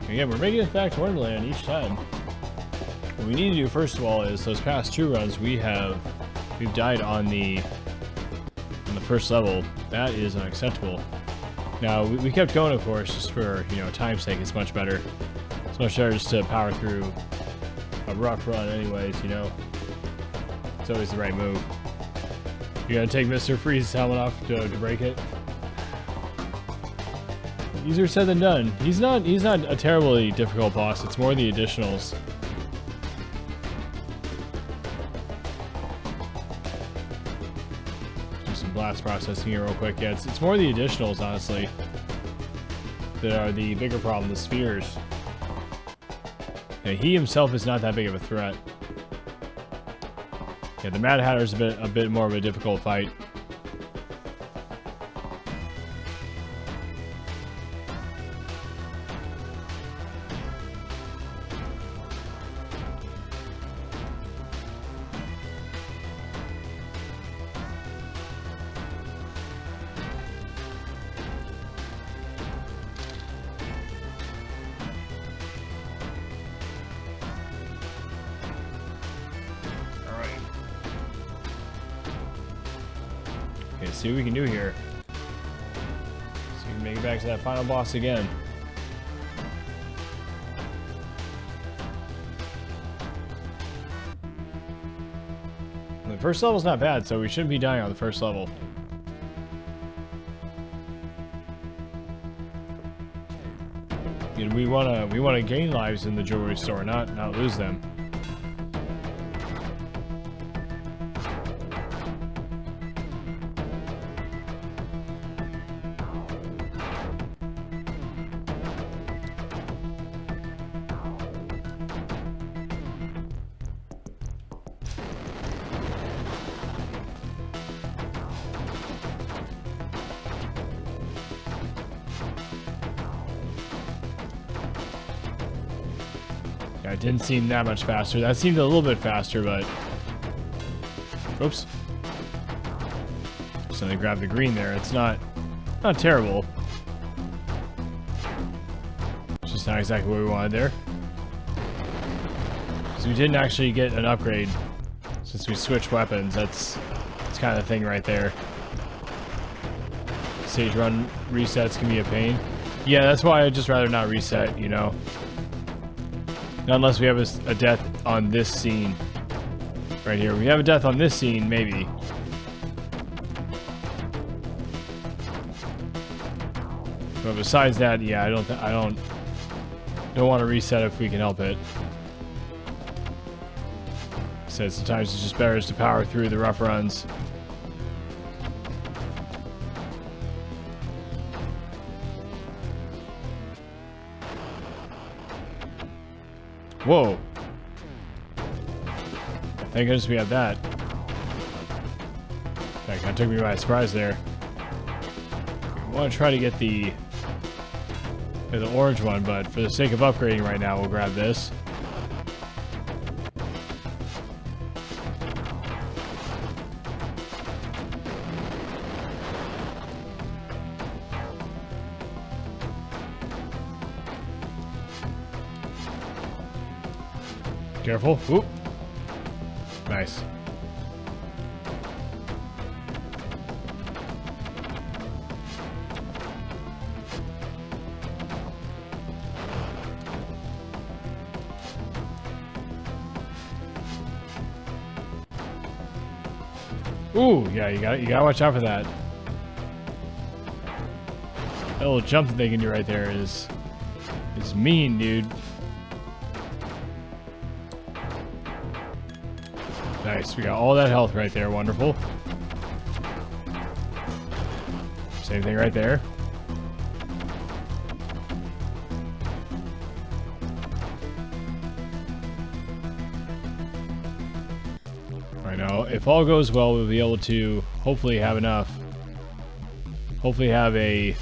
Again, we're making it back to Wonderland each time. What we need to do first of all is those past 2 runs we've died on the first level. That is unacceptable. Now we kept going, of course, just for time's sake. It's much better. It's much better just to power through a rough run, anyways. It's always the right move. You gotta take Mr. Freeze's helmet off to break it. Easier said than done. He's not a terribly difficult boss. It's more the additionals. Do some blast processing here real quick. Yeah, it's more the additionals, honestly, that are the bigger problem. The spheres. Yeah, he himself is not that big of a threat. Yeah, the Mad Hatter's a bit more of a difficult fight. Okay, see what we can do here. See if we can make it back to that final boss again. The first level's not bad, so we shouldn't be dying on the first level. And we wanna gain lives in the jewelry store, not lose them. Yeah, it didn't seem that much faster. That seemed a little bit faster, but... Oops. So they grabbed the green there. It's not terrible. It's just not exactly what we wanted there. So we didn't actually get an upgrade since we switched weapons. That's kind of the thing right there. Stage run resets can be a pain. Yeah, that's why I'd just rather not reset, Not unless we have a death on this scene. Right here. We have a death on this scene, maybe. But besides that, yeah, I don't want to reset if we can help it. Said sometimes it's just better just to power through the rough runs. Whoa. Thank goodness we have that. That kind of took me by surprise there. I want to try to get the orange one, but for the sake of upgrading right now, we'll grab this. Careful. Oop. Nice. Ooh, yeah, you gotta watch out for that. That little jump that they can do right there is mean, dude. Nice, we got all that health right there, wonderful. Same thing right there. I know, if all goes well, we'll be able to hopefully have enough. Hopefully have a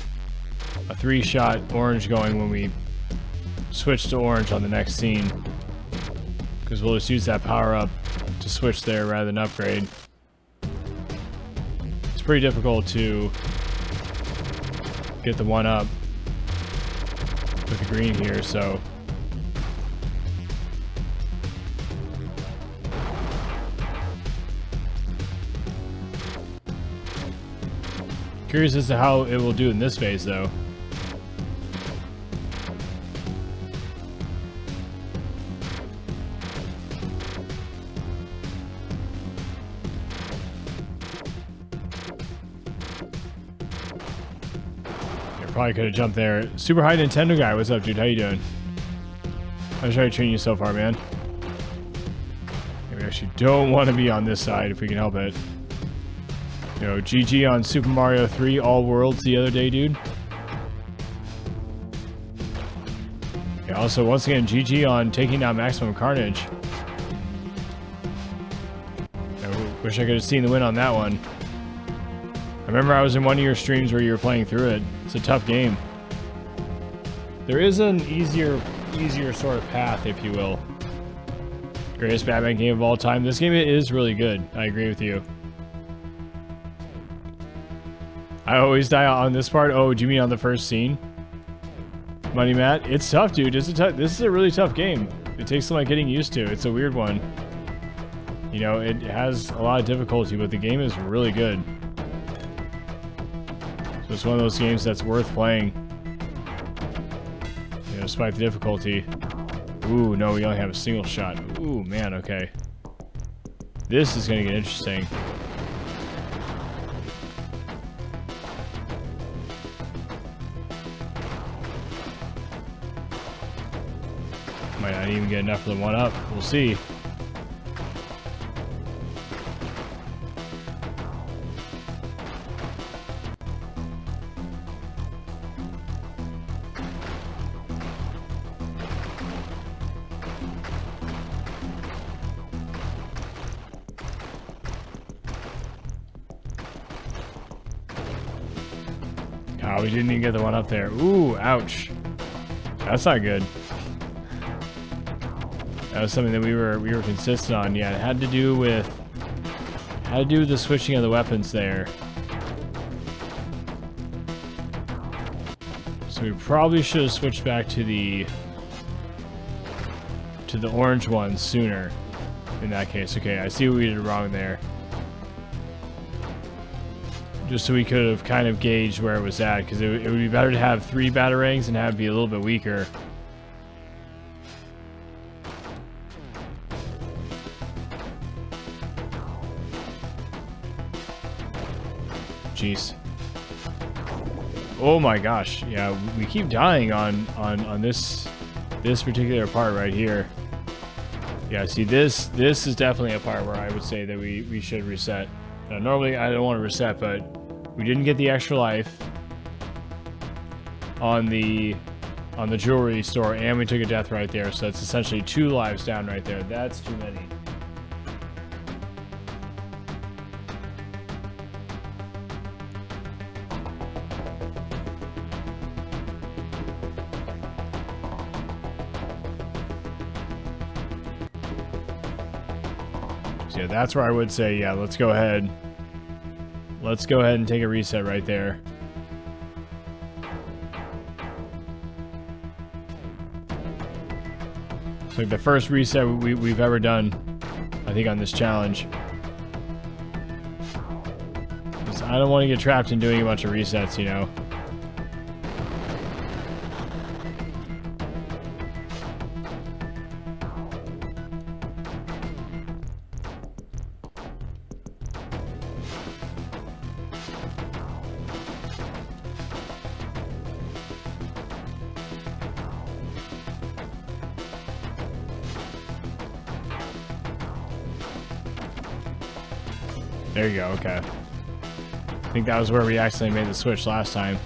3-shot orange going when we switch to orange on the next scene. Because we'll just use that power up to switch there rather than upgrade. It's pretty difficult to get the 1-up. with the green here, so. Curious as to how it will do in this phase, though. Probably could have jumped there. Super High Nintendo Guy, what's up, dude? How you doing? How's trying to train you so far, man? We actually don't want to be on this side if we can help it. You know, GG on Super Mario 3 All Worlds the other day, dude. Yeah, also, once again, GG on taking down Maximum Carnage. I wish I could have seen the win on that one. I remember I was in one of your streams where you were playing through it. It's a tough game. There is an easier sort of path, if you will. Greatest Batman game of all time. This game is really good. I agree with you. I always die on this part. Oh, do you mean on the first scene? Money Matt? It's tough, dude. This is a really tough game. It takes some like getting used to. It's a weird one. You know, it has a lot of difficulty, but the game is really good. So it's one of those games that's worth playing. You know, despite the difficulty. Ooh, no, we only have a single shot. Ooh, man, okay. This is gonna get interesting. Might not even get enough for the one up. We'll see. Oh, we didn't even get the one up there. Ooh, ouch. That's not good. That was something that we were consistent on. Yeah, it had to do with the switching of the weapons there. So we probably should have switched back to the orange one sooner. In that case, okay, I see what we did wrong there. Just so we could have kind of gauged where it was at, because it would be better to have 3 batarangs and have it be a little bit weaker. Jeez. Oh my gosh. Yeah, we keep dying on this particular part right here. Yeah, see this is definitely a part where I would say that we should reset. Normally I don't want to reset, but we didn't get the extra life on the jewelry store, and we took a death right there, so that's essentially 2 lives down right there. That's too many. So yeah, that's where I would say, yeah, let's go ahead. Let's go ahead and take a reset right there. It's like the first reset we've ever done, I think, on this challenge. I don't want to get trapped in doing a bunch of resets, you know. There you go, okay. I think that was where we accidentally made the switch last time.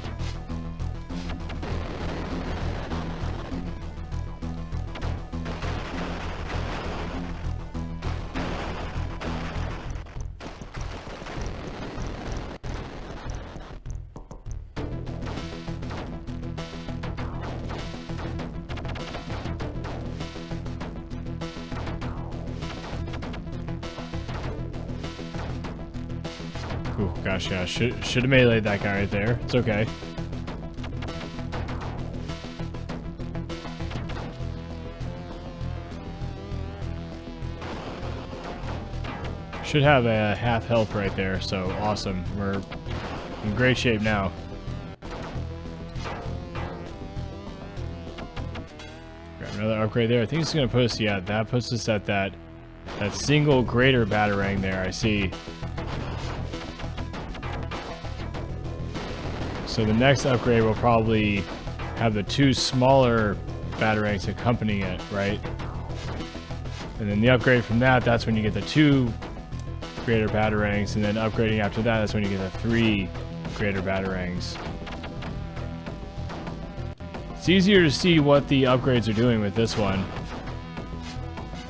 Ooh, gosh, yeah, should have meleeed that guy right there. It's okay. Should have a half health right there, so awesome. We're in great shape now. Grab another upgrade there. I think it's going to put us, yeah, that puts us at that single greater batarang there, I see. So the next upgrade will probably have the 2 smaller batarangs accompanying it, right? And then the upgrade from that, that's when you get the 2 greater batarangs, and then upgrading after that, that's when you get the 3 greater batarangs. It's easier to see what the upgrades are doing with this one,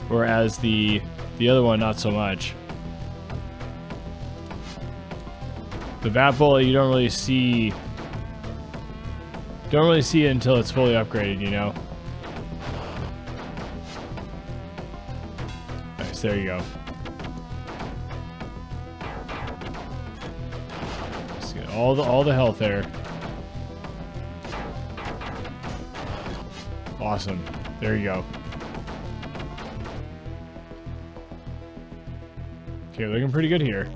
whereas the other one, not so much. The Bat Bullet, you don't really see it until it's fully upgraded, you know? Nice, there you go. Let's get all the health there. Awesome. There you go. Okay, looking pretty good here.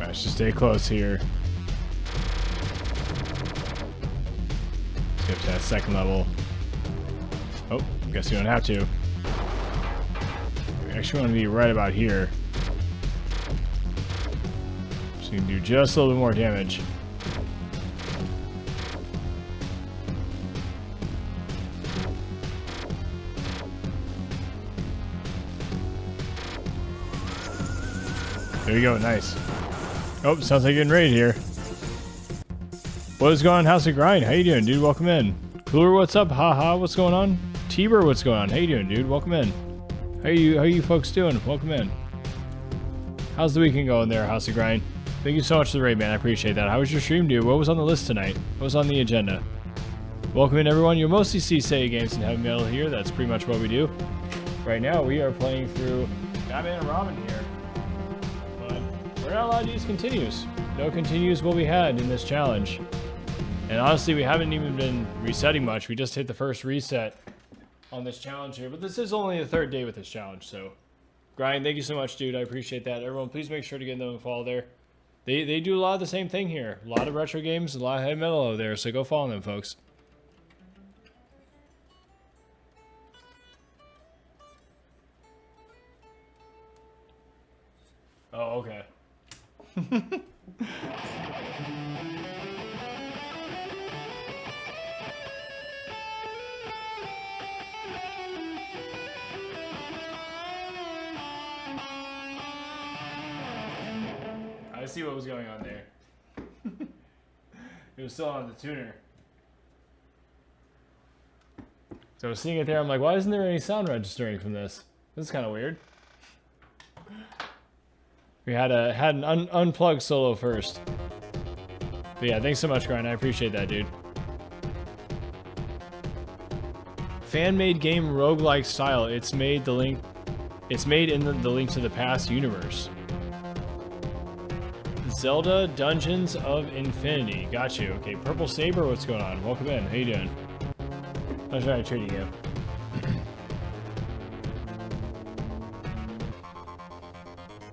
Let's just stay close here. Let's get to that second level. Oh, guess you don't have to. We actually want to be right about here. So you can do just a little bit more damage. There you go, nice. Oh, sounds like getting raided here. What is going on, House of Grind? How you doing, dude? Welcome in. Cooler, what's up? Haha, what's going on? T-Bur, what's going on? How you doing, dude? Welcome in. How you folks doing? Welcome in. How's the weekend going there, House of Grind? Thank you so much for the raid, man. I appreciate that. How was your stream, dude? What was on the list tonight? What was on the agenda? Welcome in, everyone. You'll mostly see Sega games and heavy metal here. That's pretty much what we do. Right now, we are playing through Batman and Robin here. We're not allowed to use continues. No continues will be had in this challenge. And honestly, we haven't even been resetting much. We just hit the first reset on this challenge here. But this is only the 3rd day with this challenge. So, Brian, thank you so much, dude. I appreciate that. Everyone, please make sure to give them a follow there. They do a lot of the same thing here. A lot of retro games, a lot of heavy metal over there. So go follow them, folks. Oh, okay. I see what was going on there. It was still on the tuner. So I was seeing it there, I'm like, why isn't there any sound registering from this? This is kind of weird. We had an unplugged solo first. But yeah, thanks so much, Grind. I appreciate that, dude. Fan-made game roguelike style. It's made in the Link to the Past universe. Zelda Dungeons of Infinity. Got you. Okay, Purple Saber, what's going on? Welcome in. How you doing? How's I treating you?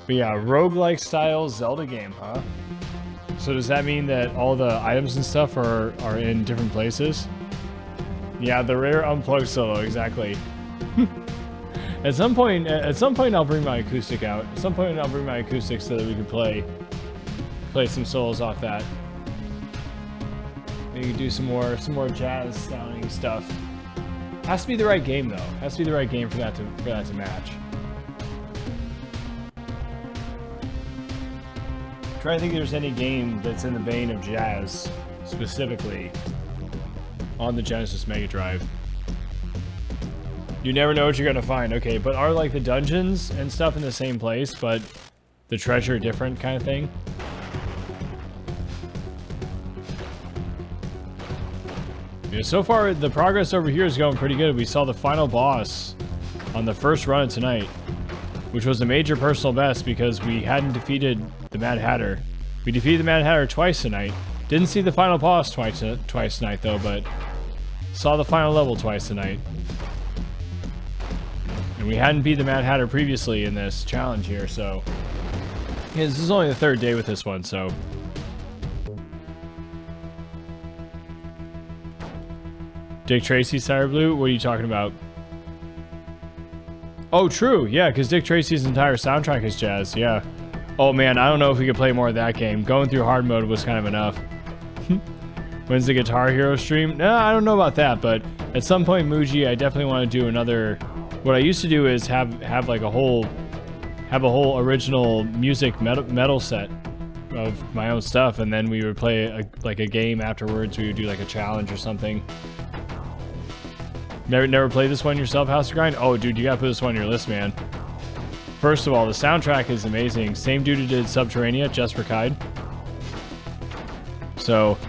But yeah, roguelike style Zelda game, huh? So does that mean that all the items and stuff are in different places? Yeah, the rare unplugged solo, exactly. At some point I'll bring my acoustic out. At some point I'll bring my acoustic so that we can play some solos off that. Maybe do some more jazz sounding stuff. Has to be the right game though. Has to be the right game for that to match. Trying to think if there's any game that's in the vein of jazz specifically on the Genesis Mega Drive. You never know what you're gonna find. Okay, but are like the dungeons and stuff in the same place, but the treasure different kind of thing? Yeah, so far the progress over here is going pretty good. We saw the final boss on the first run tonight. which was a major personal best because we hadn't defeated the Mad Hatter. We defeated the Mad Hatter twice tonight. Didn't see the final boss twice tonight though, but saw the final level twice tonight. And we hadn't beat the Mad Hatter previously in this challenge here, so yeah, this is only the third day with this one, so. Dick Tracy's Tire Blue? What are you talking about? Oh, true. Yeah, because Dick Tracy's entire soundtrack is jazz. Yeah. Oh, man, I don't know if we could play more of that game. Going through hard mode was kind of enough. When's the Guitar Hero stream? No, I don't know about that, but at some point, Muji, I definitely want to do another. What I used to do is have like a whole original music metal set of my own stuff, and then we would play like a game afterwards. We would do like a challenge or something. Never played this one yourself, House of Grind? Oh, dude, you gotta put this one on your list, man. First of all, the soundtrack is amazing. Same dude who did Subterranea, Jesper Kide. So,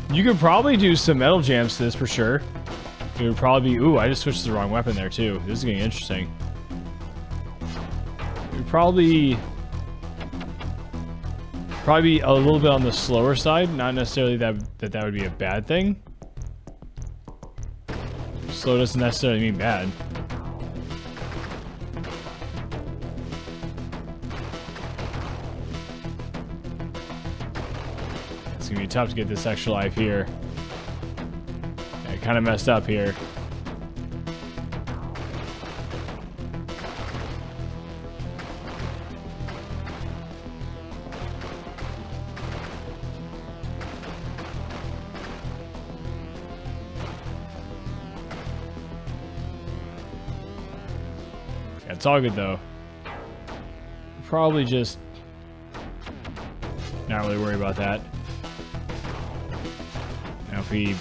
you could probably do some metal jams to this for sure. It would probably be... Ooh, I just switched to the wrong weapon there, too. This is getting interesting. It would probably be a little bit on the slower side. Not necessarily that would be a bad thing. Slow doesn't necessarily mean bad. It's gonna be tough to get this extra life here. I kind of messed up here. It's all good though. Probably just not really worry about that. Now if we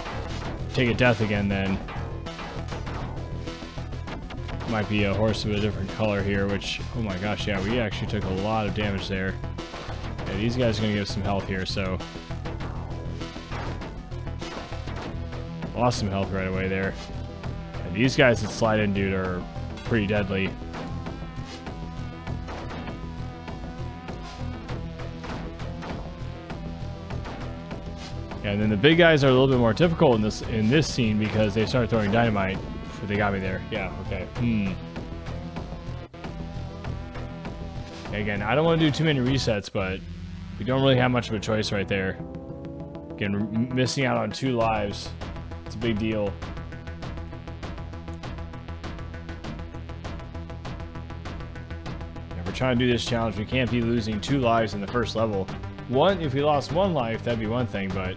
take a death again, then might be a horse of a different color here, which, oh my gosh, yeah, we actually took a lot of damage there. Yeah, these guys are gonna give us some health here, so lost some health right away there. And these guys that slide in, dude, are pretty deadly. And then the big guys are a little bit more difficult in this scene because they start throwing dynamite. They got me there. Yeah, okay. Again, I don't want to do too many resets, but we don't really have much of a choice right there. Again, missing out on 2 lives. It's a big deal. If we're trying to do this challenge, we can't be losing 2 lives in the first level. If we lost 1 life, that'd be one thing, but...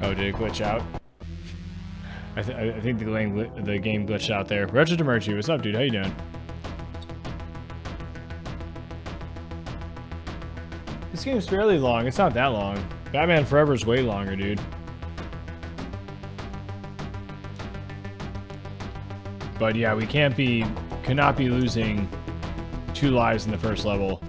Oh, did it glitch out? I think the game glitched out there. Retro Demergy, what's up, dude? How you doing? This game's fairly long. It's not that long. Batman Forever is way longer, dude. But yeah, we cannot be losing 2 lives in the first level.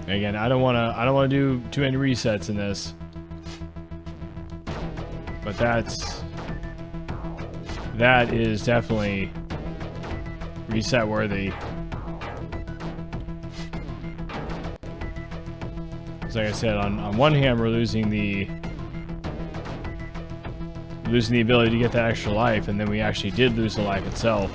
Again, I don't want to do too many resets in this. But that is definitely reset worthy. Like I said, on one hand, we're losing the ability to get that extra life, and then we actually did lose the life itself.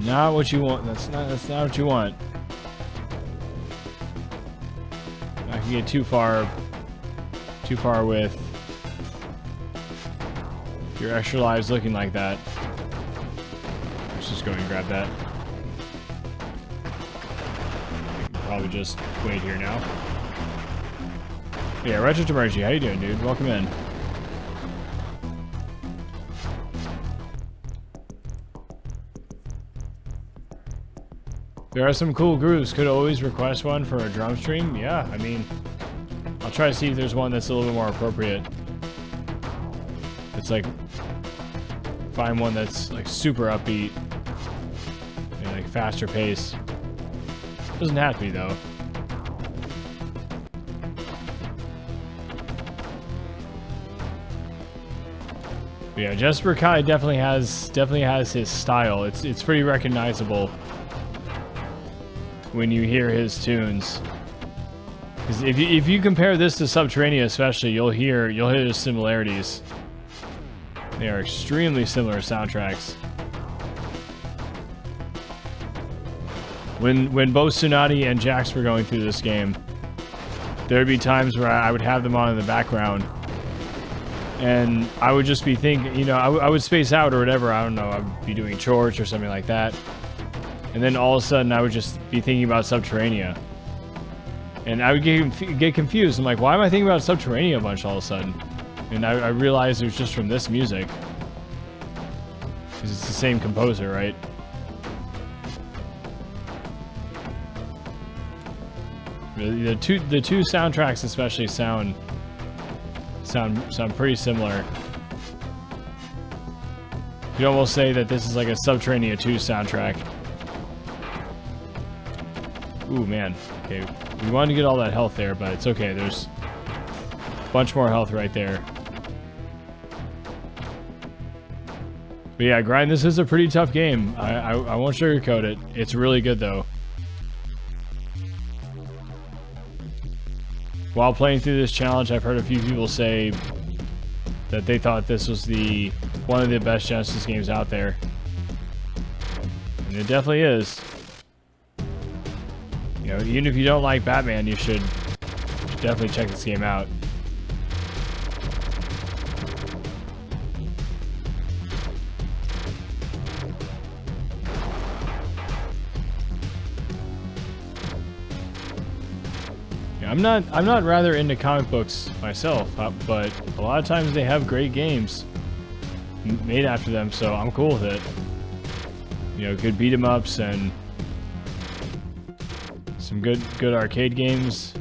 Not what you want. That's not what you want. I can get too far with your extra lives looking like that. Let's just go and grab that. Probably just wait here now. Yeah, Retro Demergy, how you doing, dude? Welcome in. There are some cool grooves. Could always request one for a drum stream. Yeah, I mean, I'll try to see if there's one that's a little bit more appropriate. It's like, find one that's like super upbeat and like faster pace. Doesn't have to be though. But yeah, Jesper Kai definitely has his style. It's pretty recognizable when you hear his tunes. Because if you compare this to Subterranea especially, you'll hear the similarities. They are extremely similar soundtracks. When both Tsunade and Jax were going through this game, there'd be times where I would have them on in the background, and I would just be thinking, you know, I would space out or whatever, I don't know, I'd be doing chores or something like that, and then all of a sudden I would just be thinking about Subterranea. And I would get confused. I'm like, why am I thinking about Subterranea a bunch all of a sudden? And I realized it was just from this music. Because it's the same composer, right? The two soundtracks especially sound pretty similar. You'd almost say that this is like a Subterranea 2 soundtrack. Ooh, man. Okay, we wanted to get all that health there, but it's okay. There's a bunch more health right there. But yeah, Grind, this is a pretty tough game. I won't sugarcoat it. It's really good, though. While playing through this challenge, I've heard a few people say that they thought this was one of the best Genesis games out there. And it definitely is. You know, even if you don't like Batman, you should definitely check this game out. Yeah, I'm not rather into comic books myself, but a lot of times they have great games made after them, so I'm cool with it. You know, good beat 'em ups and some good arcade games.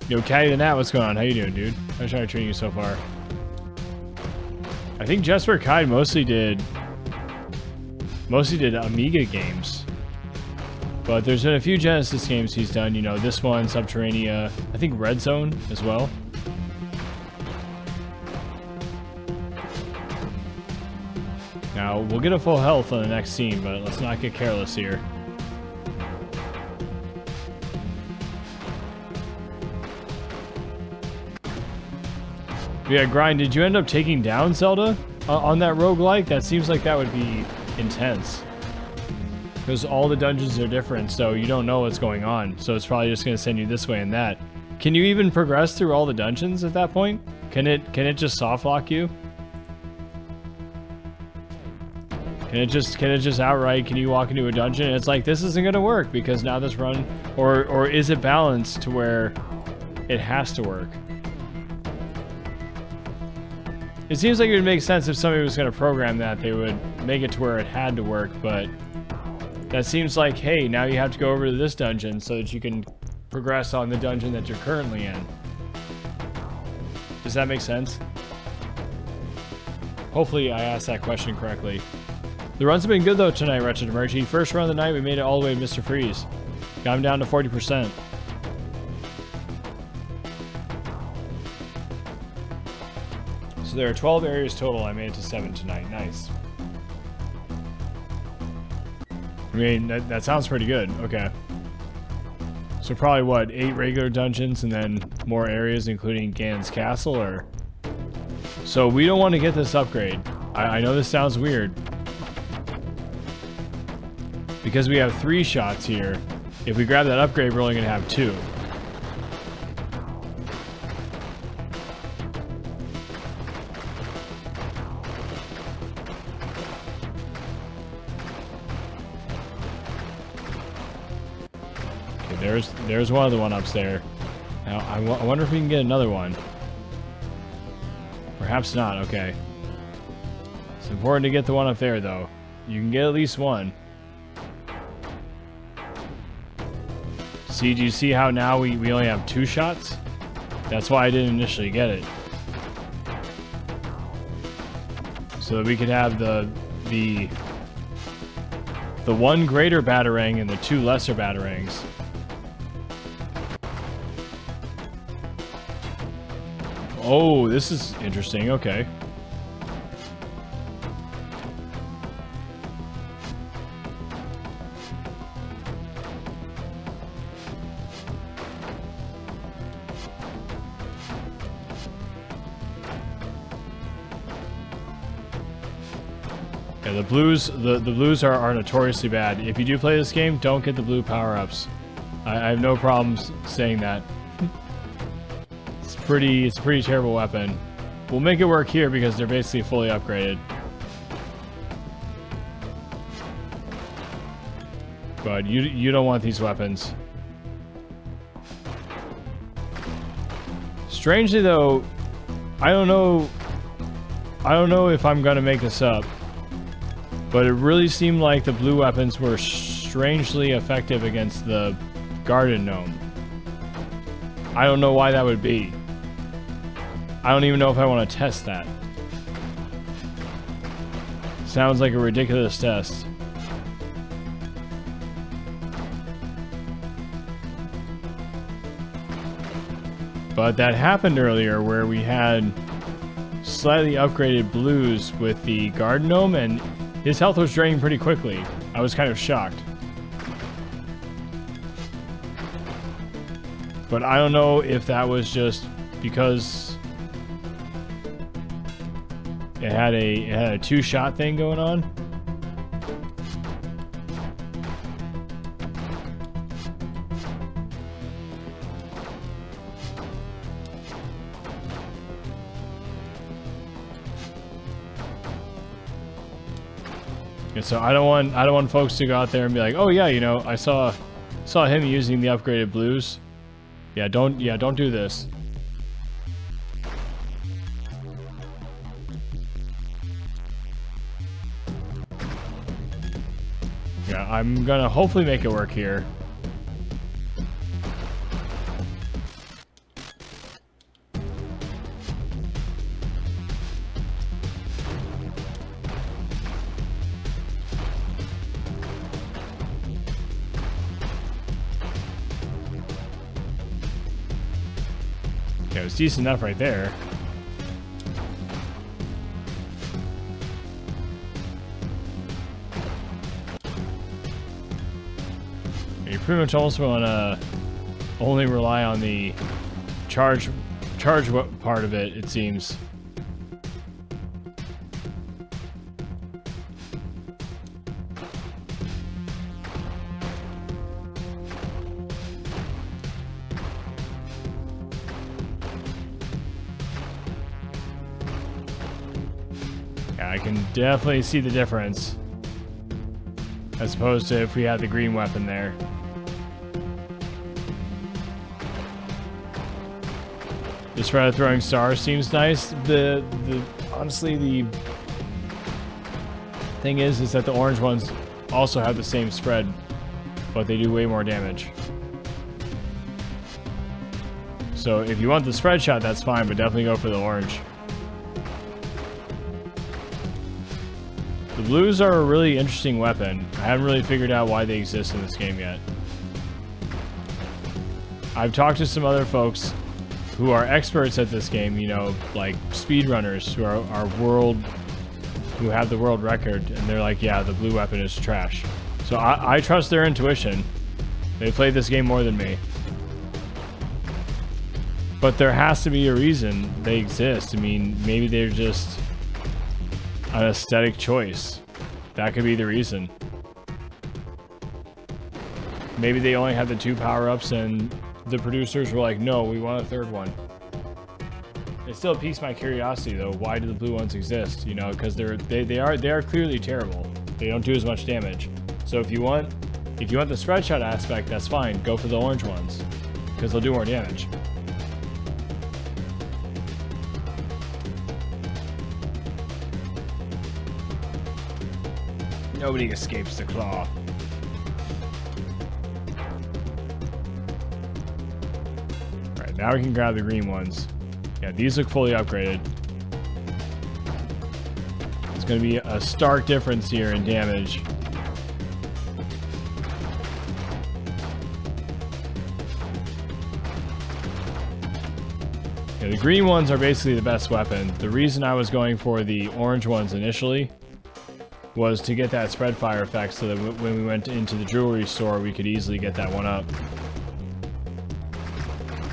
Yo, Caddy the Nat, what's going on? How you doing, dude? How's I treating you so far? I think Jesper Kai mostly did Amiga games. But there's been a few Genesis games he's done, you know, this one, Subterranea, I think Red Zone as well. Now, we'll get a full health on the next scene, but let's not get careless here. Yeah, Grind, did you end up taking down Zelda on that roguelike? That seems like that would be intense. Because all the dungeons are different, so you don't know what's going on. So it's probably just going to send you this way and that. Can you even progress through all the dungeons at that point? Can it just soft lock you? Can it just outright, can you walk into a dungeon and it's like, this isn't going to work because now this run, or is it balanced to where it has to work? It seems like it would make sense if somebody was going to program that, they would make it to where it had to work, but that seems like, hey, now you have to go over to this dungeon so that you can progress on the dungeon that you're currently in. Does that make sense? Hopefully I asked that question correctly. The runs have been good though tonight, Wretched Emergy. First run of the night, we made it all the way to Mr. Freeze. Got him down to 40%. So there are 12 areas total. I made it to 7 tonight. Nice. I mean, that sounds pretty good. Okay. So probably what, 8 regular dungeons and then more areas including Ganon's Castle, or... So we don't want to get this upgrade. I know this sounds weird. Because we have 3 shots here. If we grab that upgrade, we're only going to have 2. Okay, there's one of the one-ups there. Now, I wonder if we can get another one. Perhaps not, okay. It's important to get the one up there, though. You can get at least one. See, do you see how now we only have 2 shots? That's why I didn't initially get it. So that we could have the 1 greater Batarang and the 2 lesser Oh, this is interesting. Okay. Yeah, the blues are notoriously bad. If you do play this game, don't get the blue power-ups. I have no problems saying that. It's a pretty terrible weapon. We'll make it work here because they're basically fully upgraded. But you don't want these weapons. Strangely though, I don't know if I'm gonna make this up, but it really seemed like the blue weapons were strangely effective against the garden gnome. I don't know why that would be. I don't even know if I want to test that. Sounds like a ridiculous test. But that happened earlier where we had slightly upgraded blues with the garden gnome and his health was draining pretty quickly. I was kind of shocked. But I don't know if that was just because it had a two-shot thing going on. And so I don't want folks to go out there and be like, oh yeah, you know, I saw him using the upgraded blues. Yeah, don't do this. Yeah, I'm gonna hopefully make it work here. Okay, it was decent enough right there. You pretty much also want to only rely on the charge part of it, it seems. I can definitely see the difference as opposed to if we had the green weapon there. The spread of throwing stars seems nice. Honestly, the thing is that the orange ones also have the same spread, but they do way more damage. So if you want the spread shot, that's fine, but definitely go for the orange. The blues are a really interesting weapon. I haven't really figured out why they exist in this game yet. I've talked to some other folks who are experts at this game, you know, like speedrunners who who have the world record, and they're like, yeah, the blue weapon is trash. So I trust their intuition. They played this game more than me. But there has to be a reason they exist. I mean, maybe they're just an aesthetic choice. That could be the reason. Maybe they only had the 2 power-ups and the producers were like, no, we want a 3rd one. It still piques my curiosity though. Why do the blue ones exist? You know, because they are clearly terrible. They don't do as much damage. So if you want the spread shot aspect, that's fine. Go for the orange ones because they'll do more damage. Nobody escapes the claw. Alright, now we can grab the green ones. Yeah, these look fully upgraded. It's going to be a stark difference here in damage. Yeah, the green ones are basically the best weapon. The reason I was going for the orange ones initially was to get that spread fire effect so that when we went into the jewelry store, we could easily get that one up.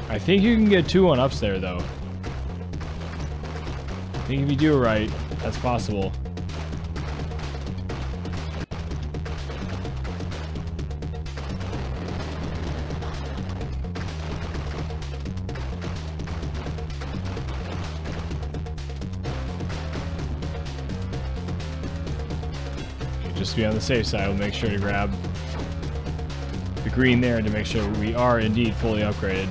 I think you can get 2 1-ups there, though. I think if you do it right, that's possible. Just to be on the safe side, we'll make sure to grab the green there to make sure we are indeed fully upgraded.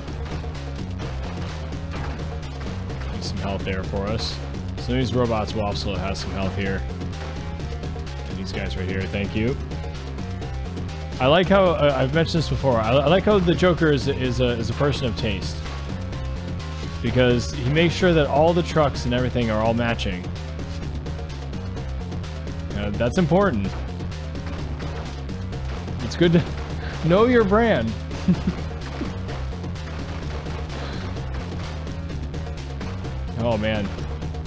Need some health there for us. Some of these robots will also have some health here. And these guys right here, thank you. I like how, I've mentioned this before, I like how the Joker is a person of taste. Because he makes sure that all the trucks and everything are all matching. That's important. It's good to know your brand. Oh man,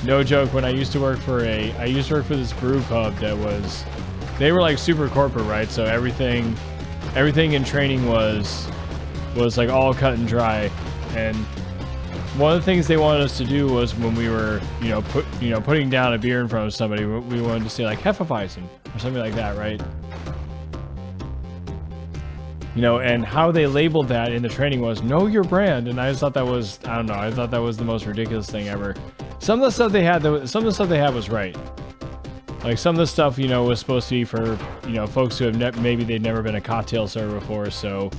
no joke. When I used to work for this brew pub that was, they were like super corporate, right? So everything in training was like all cut and dry. And one of the things they wanted us to do was when we were, putting down a beer in front of somebody, we wanted to say like Hefeweizen or something like that, right? And how they labeled that in the training was know your brand, and I just thought that was, I don't know, I thought that was the most ridiculous thing ever. Some of the stuff they had was right. Like some of the stuff, was supposed to be for, folks who have maybe they've never been a cocktail server before, so.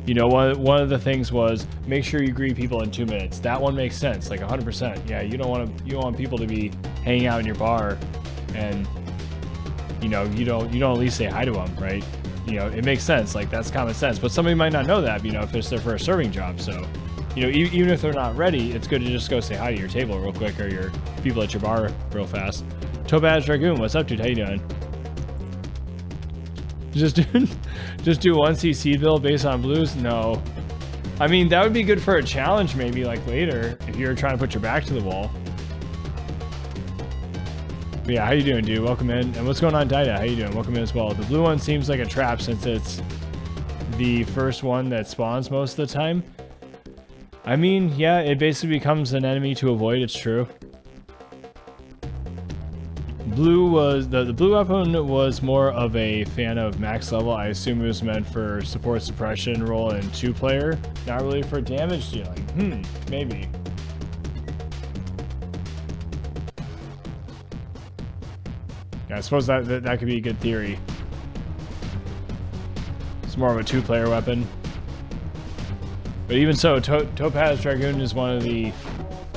One of the things was make sure you greet people in 2 minutes. That one makes sense, like 100%. Yeah, you don't want people to be hanging out in your bar, and you don't at least say hi to them, right? It makes sense, like that's common sense. But somebody might not know that, if it's their first serving job. So, even if they're not ready, it's good to just go say hi to your table real quick or your people at your bar real fast. Topaz Dragoon, what's up, dude? How you doing? Just do 1C seed build based on blues? No. I mean, that would be good for a challenge maybe, like later, if you're trying to put your back to the wall. But yeah, how you doing, dude? Welcome in. And what's going on, Dida? How you doing? Welcome in as well. The blue one seems like a trap since it's the first one that spawns most of the time. I mean, yeah, it basically becomes an enemy to avoid, it's true. Blue was the blue weapon was more of a fan of max level. I assume it was meant for support suppression role in 2-player, not really for damage dealing. Maybe. Yeah, I suppose that could be a good theory. It's more of a 2-player weapon. But even so, Topaz Dragoon is one of the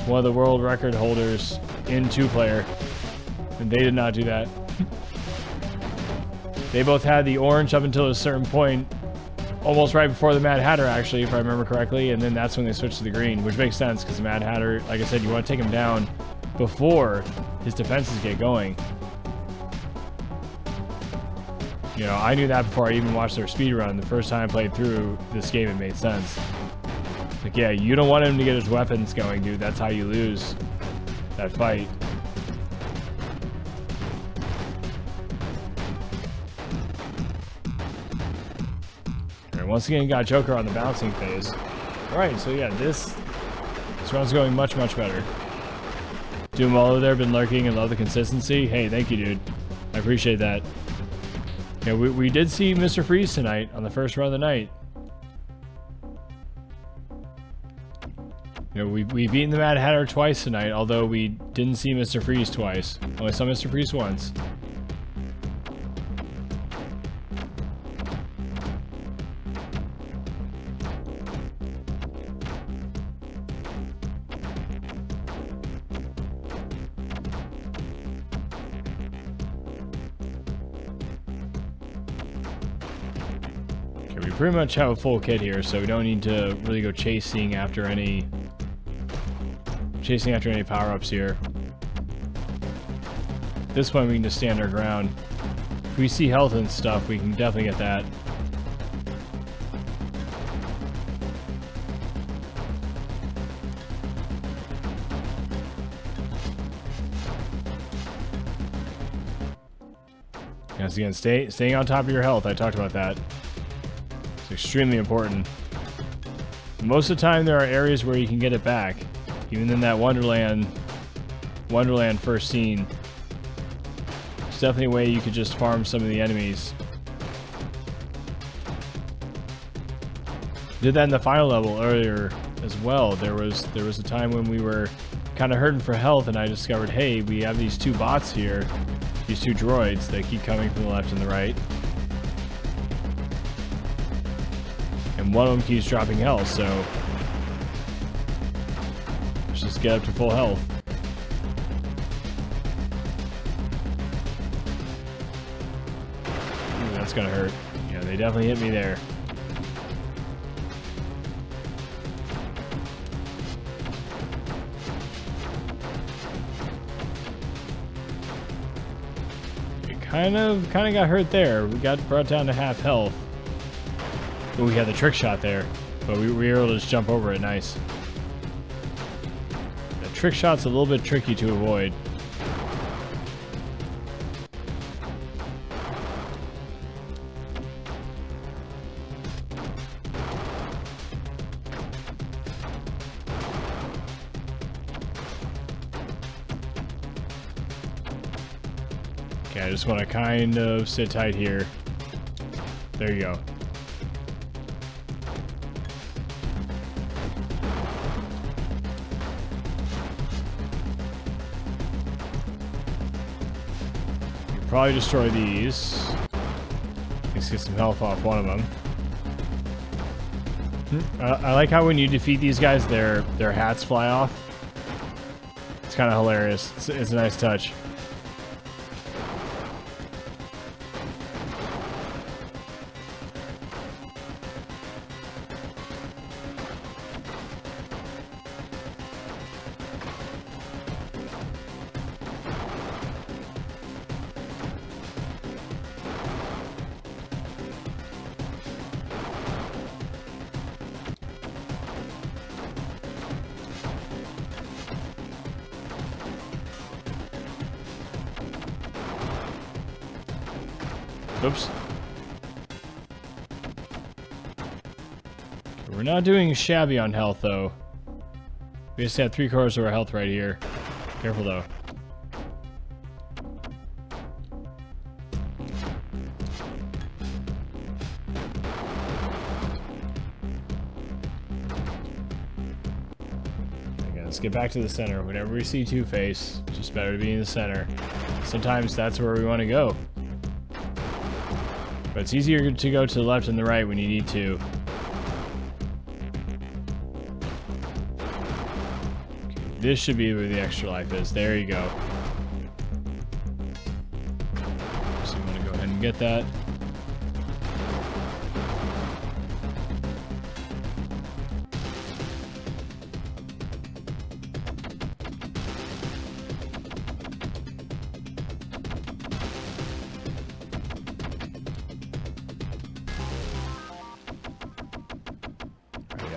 world record holders in 2-player. And they did not do that. They both had the orange up until a certain point, almost right before the Mad Hatter, actually, if I remember correctly, and then that's when they switched to the green, which makes sense, because the Mad Hatter, like I said, you want to take him down before his defenses get going. I knew that before I even watched their speedrun. The first time I played through this game, it made sense. Like, yeah, you don't want him to get his weapons going, dude. That's how you lose that fight. Once again, got Joker on the bouncing phase. Alright, so yeah, this round's going much, much better. Doom all over there, been lurking and love the consistency. Hey, thank you, dude. I appreciate that. Yeah, we did see Mr. Freeze tonight on the first run of the night. We've beaten the Mad Hatter twice tonight, although we didn't see Mr. Freeze twice. Only saw Mr. Freeze once. Pretty much have a full kit here, so we don't need to really go chasing after any power-ups here. At this point, we can just stand our ground. If we see health and stuff, we can definitely get that. Once again, staying on top of your health. I talked about that. It's extremely important. Most of the time, there are areas where you can get it back. Even in that Wonderland first scene. It's definitely a way you could just farm some of the enemies. Did that in the final level earlier as well. There was a time when we were kind of hurting for health, and I discovered, hey, we have these two bots here, these two droids that keep coming from the left and the right, and one of them keeps dropping health. So let's just get up to full health. Ooh, that's gonna hurt. Yeah, they definitely hit me there. Kind of got hurt there. We got brought down to half health. Ooh, we had the trick shot there, but we were able to just jump over it. Nice. The trick shot's a little bit tricky to avoid. Okay, I just want to kind of sit tight here. There you go. You can probably destroy these. Let's get some health off one of them. I like how when you defeat these guys, their hats fly off. It's kind of hilarious. It's a nice touch. Oops. We're not doing shabby on health, though. We just have 3/4 of our health right here. Careful, though. Okay, let's get back to the center. Whenever we see Two-Face, it's just better to be in the center. Sometimes that's where we want to go. But it's easier to go to the left and the right when you need to. Okay, this should be where the extra life is. There you go. So you want to go ahead and get that.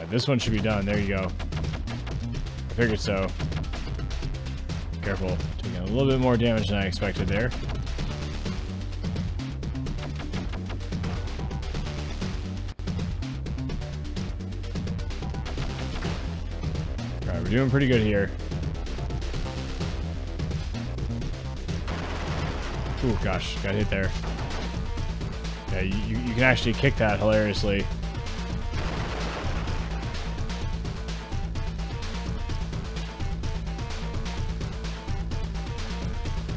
This one should be done. There you go. I figured so. Careful. Taking a little bit more damage than I expected there. Alright, we're doing pretty good here. Ooh, gosh. Got hit there. Yeah, you can actually kick that hilariously.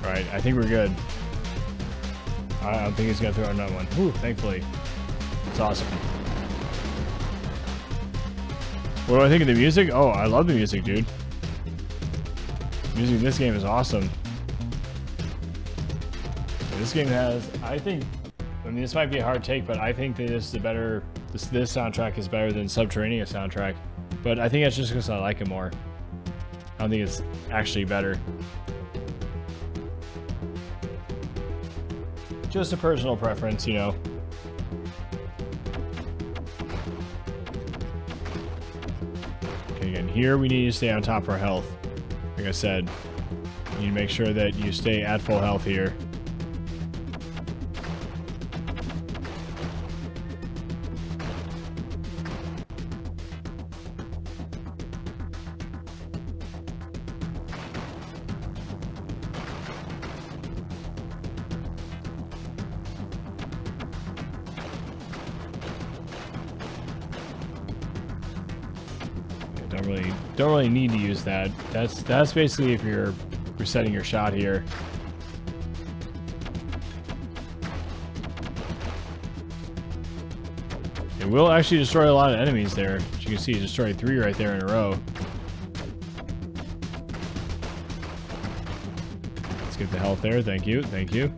Right, I think we're good. I don't think he's gonna throw another one. Ooh, thankfully. It's awesome. What do I think of the music? Oh, I love the music, dude. The music in this game is awesome. This game has, I mean, this might be a hard take, but I think that this is this soundtrack is better than Subterranea soundtrack. But I think that's just because I like it more. I don't think it's actually better. Just a personal preference, you know. Okay, again, here we need to stay on top of our health. Like I said, you need to make sure that you stay at full health here. don't really need to use that. That's basically if you're resetting your shot here. It will actually destroy a lot of enemies there. As you can see, it destroyed 3 right there in a row. Let's get the health there. Thank you. Thank you.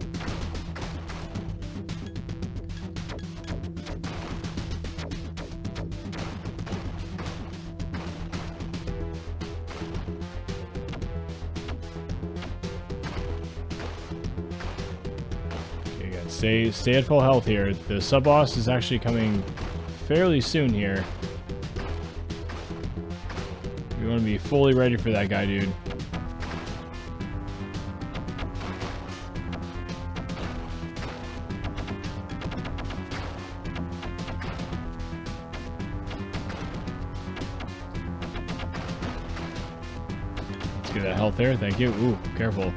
Okay, guys, stay at full health here. The sub-boss is actually coming fairly soon here. We want to be fully ready for that guy, dude. Let's get that health there. Thank you. Ooh, careful.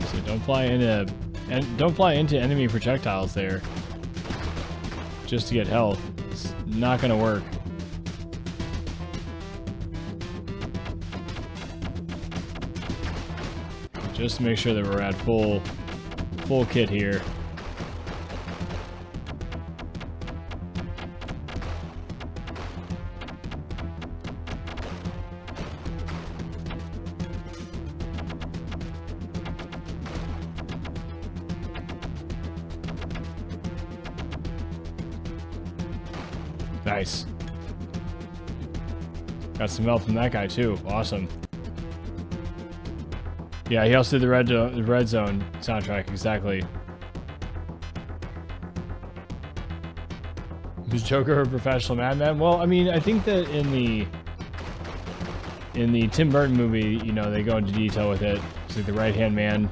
So don't fly into enemy projectiles there. Just to get health. It's not gonna work. Just to make sure that we're at full kit here. Nice. Got some help from that guy too. Awesome. Yeah, he also did the Red Zone soundtrack, exactly. Was Joker a professional madman? Well, I mean, I think that in the Tim Burton movie, you know, they go into detail with it. It's like the right-hand man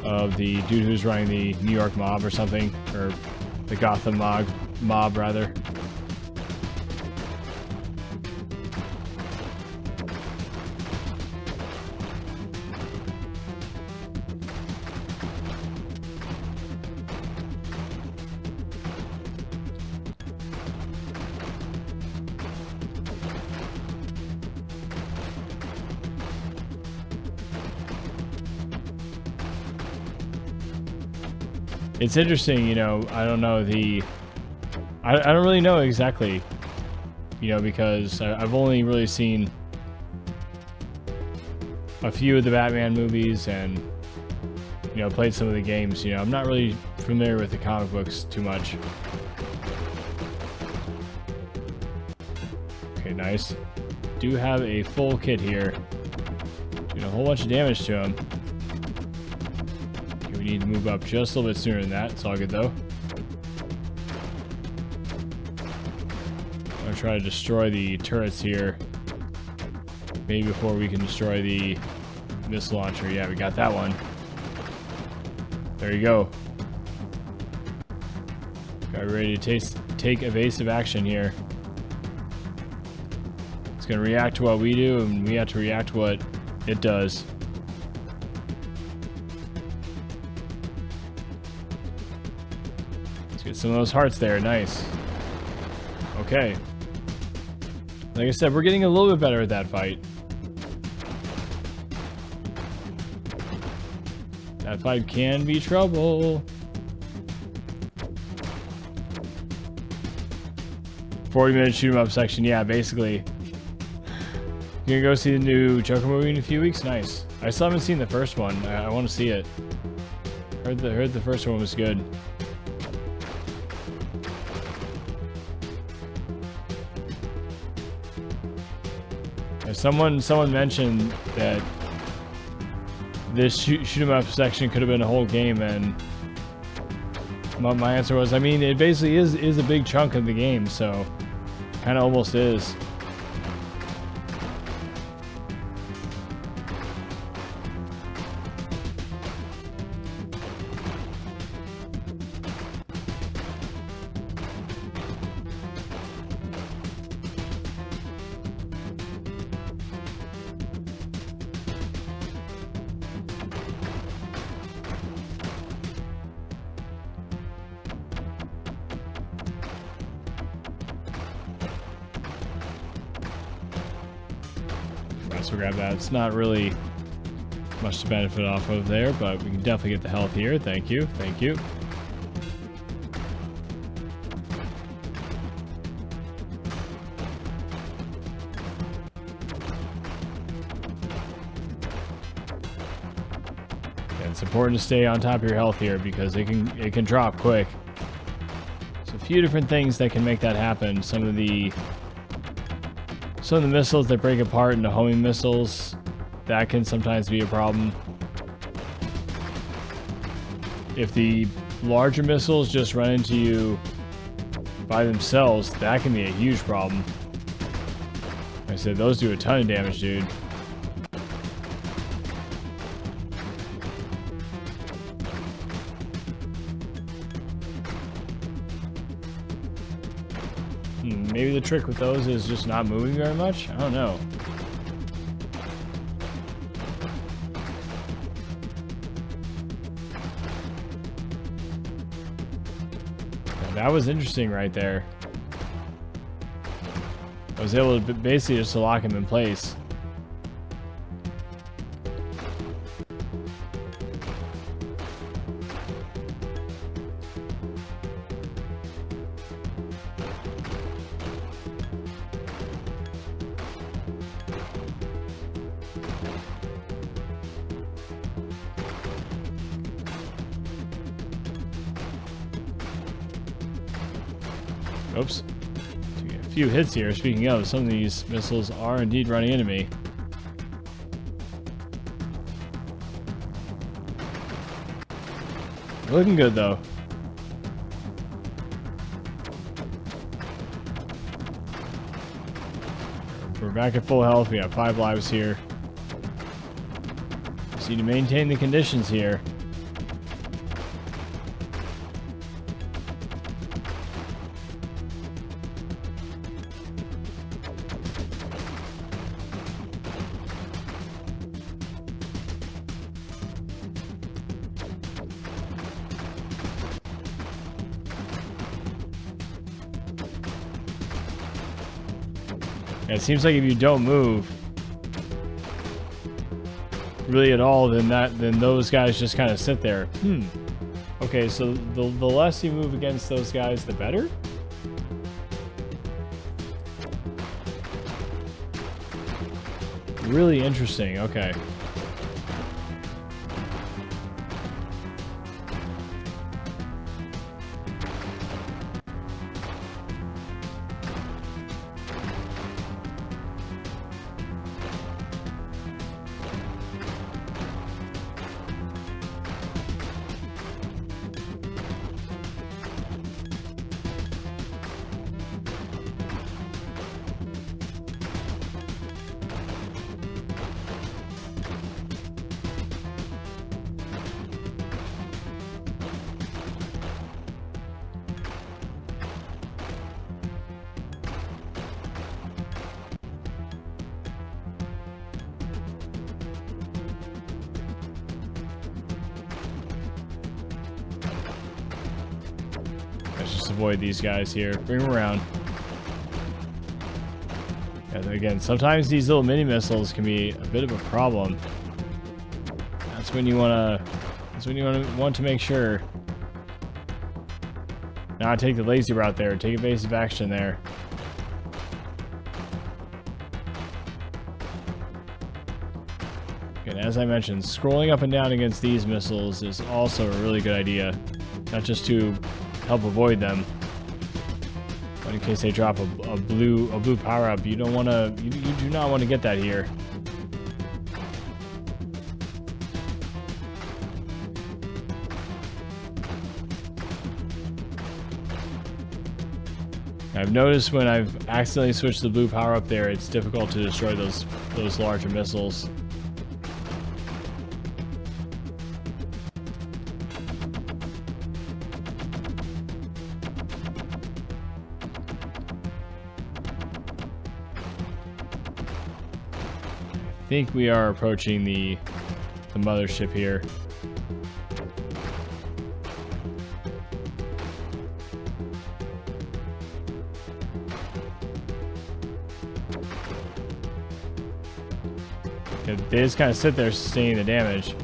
of the dude who's running the New York mob or something, or the Gotham mob rather. It's interesting, you know, I don't know I don't really know exactly, you know, because I've only really seen a few of the Batman movies and, you know, played some of the games. You know, I'm not really familiar with the comic books too much. Okay, nice. Do have a full kit here. Doing a whole bunch of damage to him. Okay, we need to move up just a little bit sooner than that. It's all good though. I'm gonna try to destroy the turrets here. Maybe before we can destroy the missile launcher. Yeah, we got that one. There you go. Got ready to take evasive action here. It's going to react to what we do, and we have to react to what it does. Let's get some of those hearts there. Nice. Okay. Like I said, we're getting a little bit better at that fight. That fight can be trouble. 40-minute shoot 'em up section. Yeah, basically. You're gonna go see the new Joker movie in a few weeks? Nice. I still haven't seen the first one. I want to see it. Heard the first one was good. Someone mentioned that this shoot 'em up section could have been a whole game, and my answer was, I mean, it basically is a big chunk of the game, so kind of almost is. guess we'll grab that. It's not really much to benefit off of there, but we can definitely get the health here. Thank you. Thank you. And it's important to stay on top of your health here because it can drop quick. There's a few different things that can make that happen. Some of the missiles that break apart into homing missiles, that can sometimes be a problem. If the larger missiles just run into you by themselves, that can be a huge problem. Like I said, those do a ton of damage, dude. Maybe the trick with those is just not moving very much? I don't know. That was interesting right there. I was able to basically just lock him in place. Oops. A few hits here. Speaking of, some of these missiles are indeed running into me. Looking good, though. We're back at full health. We have 5 lives here. Just need to maintain the conditions here. It seems like if you don't move really at all, then those guys just kind of sit there. Okay, so the less you move against those guys, the better? Really interesting. Okay. Let's just avoid these guys here. Bring them around. And again, sometimes these little mini missiles can be a bit of a problem. That's when you want to make sure. Now take the lazy route there. Take evasive action there. And as I mentioned, scrolling up and down against these missiles is also a really good idea. Not just to help avoid them, but in case they drop a blue power up, you do not want to get that here. I've noticed when I've accidentally switched the blue power up there, it's difficult to destroy those larger missiles. I think we are approaching the mothership here. They just kind of sit there sustaining the damage.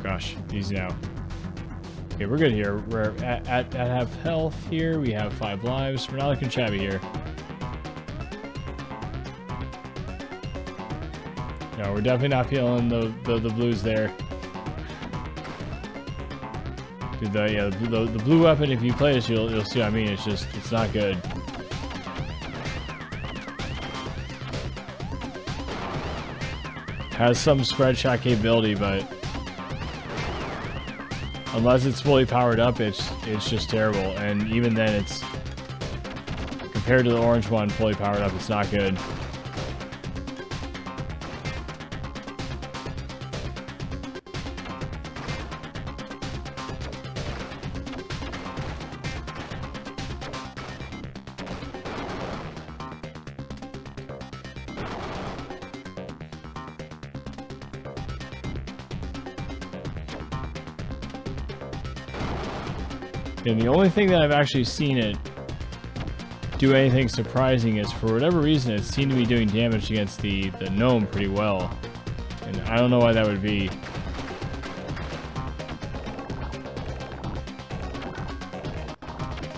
Gosh, easy now. Okay, we're good here. We're at half health here. We have 5 lives. We're not looking shabby here. No, we're definitely not feeling the blues there. Dude, the blue weapon, if you play this, you'll see what I mean. It's not good. Has some spread shot capability, but unless it's fully powered up, it's just terrible. And even then, it's compared to the orange one fully powered up, it's not good. And the only thing that I've actually seen it do anything surprising is, for whatever reason, it seemed to be doing damage against the gnome pretty well. And I don't know why that would be.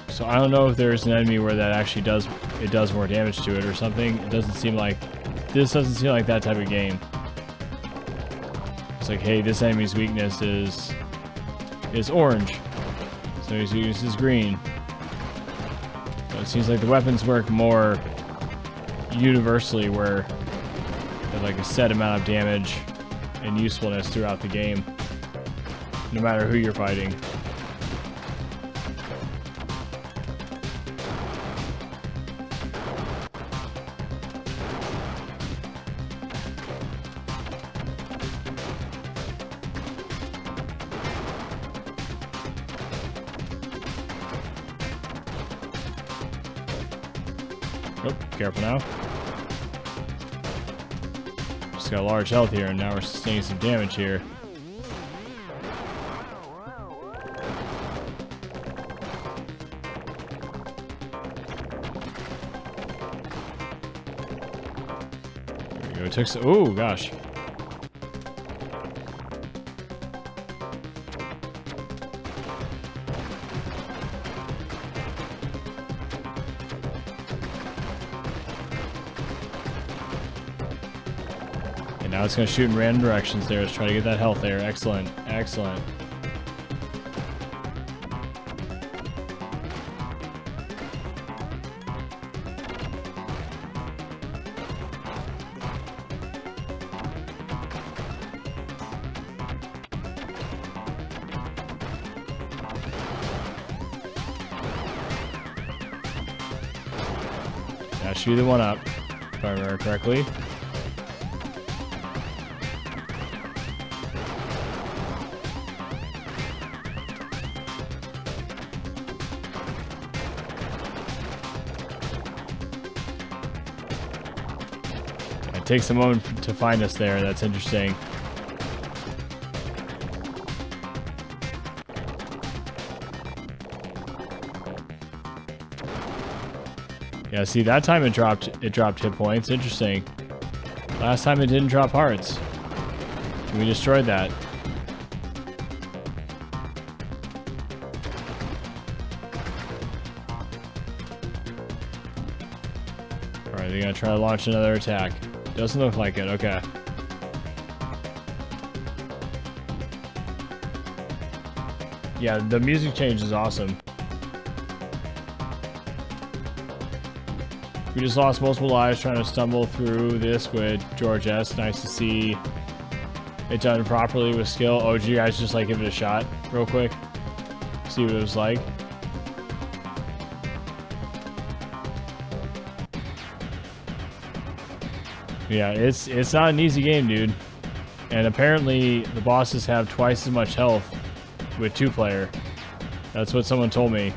So I don't know if there's an enemy where that actually does more damage to it or something. It doesn't seem like, this doesn't seem like that type of game. It's like, hey, this enemy's weakness is orange. So his weakness is green. So it seems like the weapons work more universally, where there's like a set amount of damage and usefulness throughout the game, no matter who you're fighting. Oh, careful now. Just got large health here, and now we're sustaining some damage here. There we go. It took some. Oh, gosh. Now it's going to shoot in random directions there. Let's try to get that health there. Excellent. Excellent. That should be the one up, if I remember correctly. It takes a moment to find us there. That's interesting. Yeah, see, that time it dropped hit points. Interesting. Last time it didn't drop hearts. We destroyed that. Alright, they're gonna try to launch another attack. Doesn't look like it. Okay. Yeah, the music change is awesome. We just lost multiple lives trying to stumble through this with George S. Nice to see it done properly with skill. Oh, did you guys just like give it a shot real quick? See what it was like? Yeah, it's not an easy game, dude. And apparently the bosses have twice as much health with 2-player. That's what someone told me.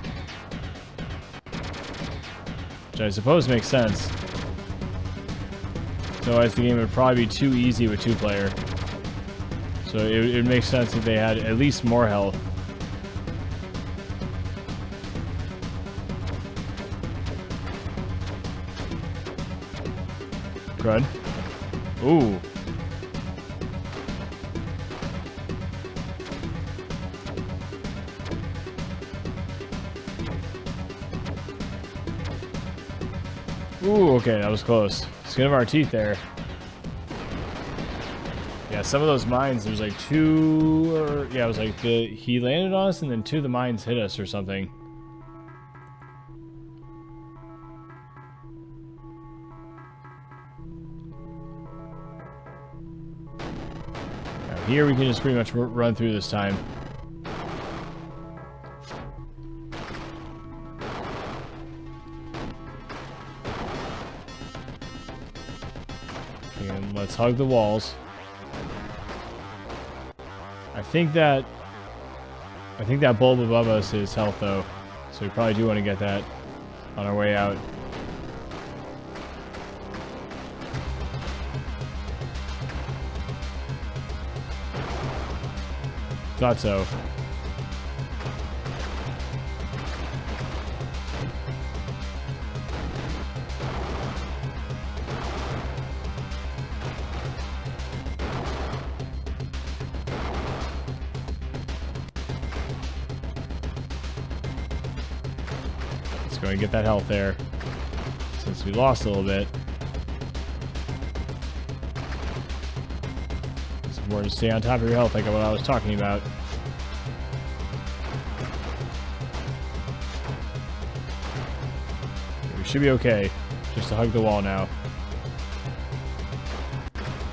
Which I suppose makes sense. Otherwise the game would probably be too easy with 2-player. So it makes sense if they had at least more health. Crud. Ooh. Ooh, okay, that was close. Skin of our teeth there. Yeah, some of those mines, there's like 2, or yeah, it was like he landed on us and then 2 of the mines hit us or something. Now here we can just pretty much run through this time. And let's hug the walls. I think that bulb above us is health though, so we probably do want to get that on our way out. Thought so. Let's go and get that health there, since we lost a little bit. It's important to stay on top of your health, like what I was talking about. We should be okay. Just to hug the wall now.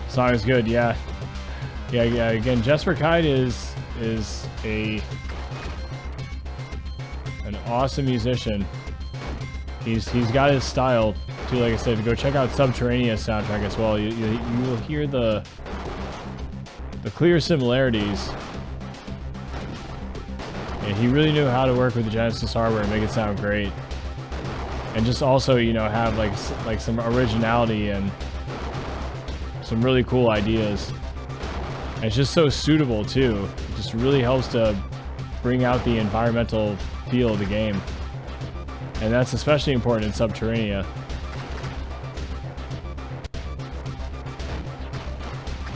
Song is good, yeah. Yeah. Again, Jesper Kite is an awesome musician. He's got his style too. Like I said, go check out Subterranea soundtrack as well. You will hear the clear similarities. And he really knew how to work with the Genesis hardware and make it sound great. And just also, you know, have like some originality and some really cool ideas. And it's just so suitable too. It just really helps to bring out the environmental feel of the game. And that's especially important in Subterranea.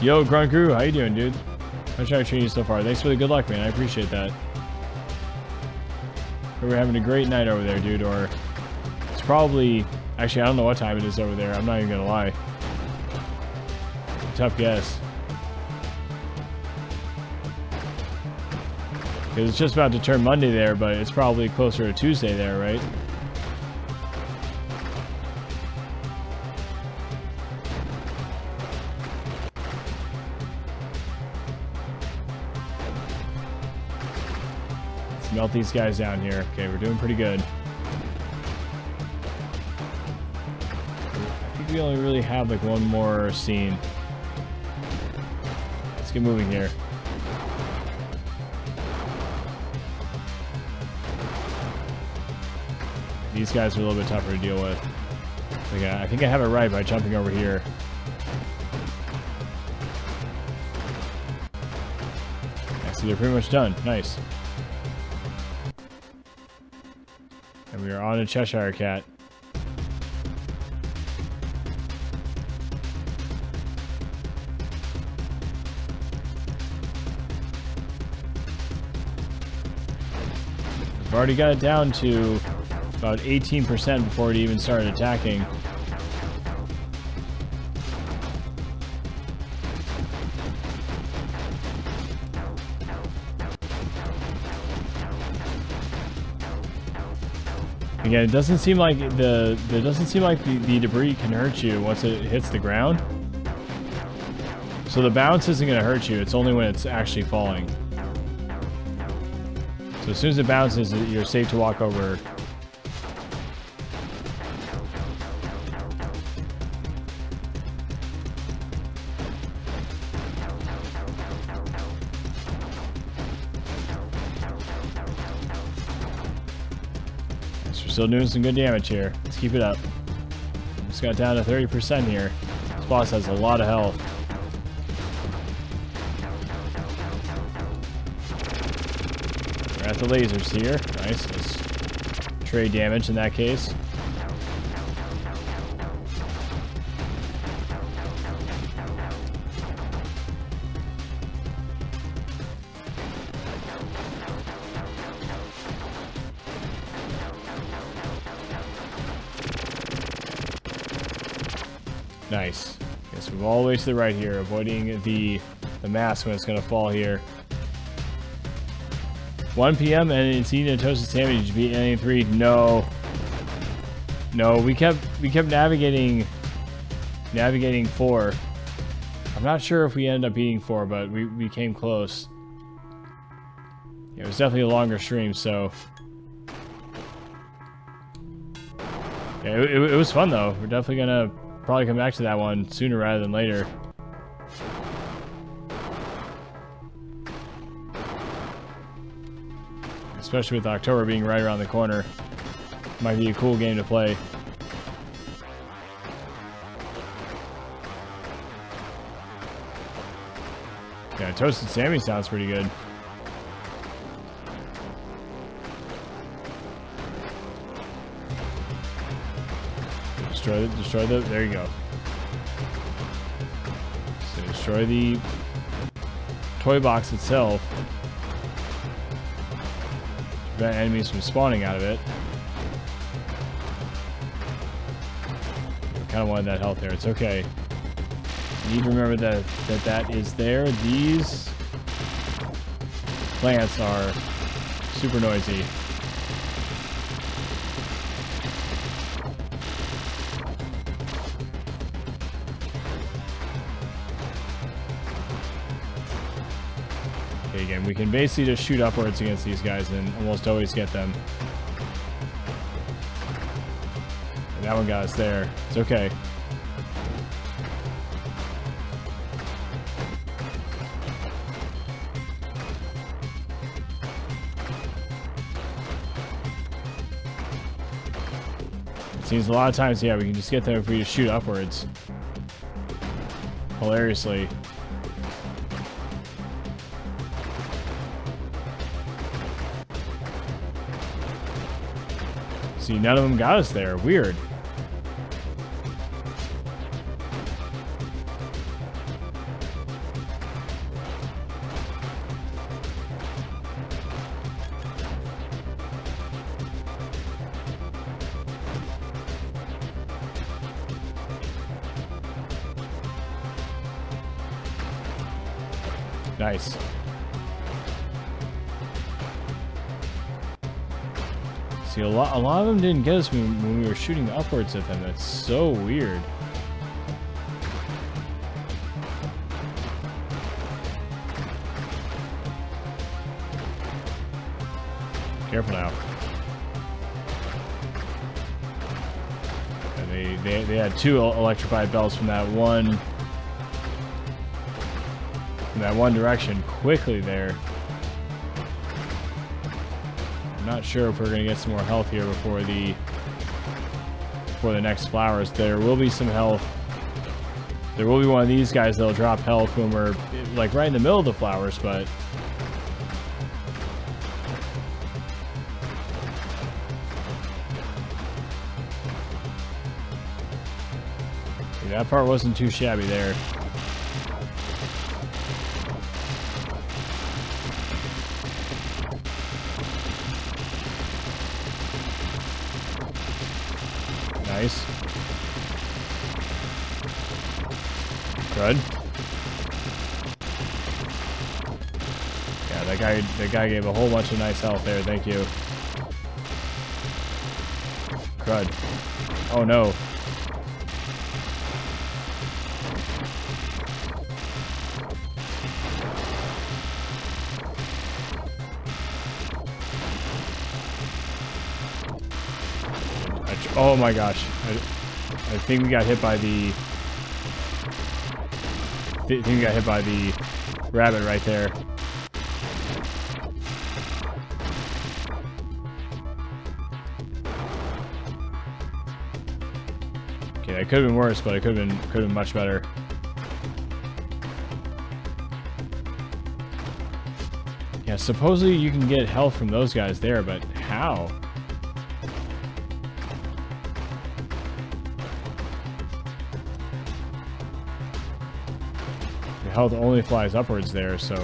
Yo, Grunt Guru, how you doing, dude? How's trying to treat you so far? Thanks for the good luck, man. I appreciate that. We're having a great night over there, dude. Or it's probably... Actually, I don't know what time it is over there. I'm not even gonna lie. Tough guess. Because it's just about to turn Monday there, but it's probably closer to Tuesday there, right? Let's melt these guys down here. Okay, we're doing pretty good. I think we only really have like one more scene. Let's get moving here. These guys are a little bit tougher to deal with. Okay, I think I have it right by jumping over here. Yeah, so they're pretty much done. Nice. And we are on a Cheshire Cat. We've already got it down to about 18% before it even started attacking. Again, it doesn't seem like the debris can hurt you once it hits the ground. So the bounce isn't going to hurt you. It's only when it's actually falling. So as soon as it bounces, you're safe to walk over. still doing some good damage here. Let's keep it up. Just got down to 30% here. This boss has a lot of health. We're at the lasers here. Nice. Let's trade damage in that case. Nice. Guess we're all the way to the right here, avoiding the mask when it's gonna fall here. 1 p.m. and it's eating a toasted sandwich. Did you beat alien 3? No. No, we kept navigating 4. I'm not sure if we ended up beating 4, but we came close. Yeah, it was definitely a longer stream, so yeah, it was fun though. We're definitely gonna probably come back to that one sooner rather than later. Especially with October being right around the corner. Might be a cool game to play. Yeah, Toasted Sammy sounds pretty good. Destroy the, there you go. So destroy the toy box itself. Prevent enemies from spawning out of it. Kind of wanted that health there. It's okay. You need to remember that is there. These plants are super noisy. Okay, again, we can basically just shoot upwards against these guys and almost always get them. And that one got us there. It's okay. It seems a lot of times, yeah, we can just get them if we just shoot upwards. Hilariously. See, none of them got us there. Weird. Nice. See, a lot of them didn't get us when we were shooting upwards at them. That's so weird. Careful now. And they had 2 electrified bells from that one direction quickly there. I'm not sure if we're gonna get some more health here before the next flowers. There will be some health. There will be one of these guys that'll drop health when we're like right in the middle of the flowers, but that part wasn't too shabby there. Nice. Good. Yeah, that guy gave a whole bunch of nice health there. Thank you. Crud. Oh no. Oh my gosh. I think we got hit by the rabbit right there. It could have been worse, but it could have been much better. Yeah, supposedly you can get health from those guys there, but how? The health only flies upwards there, so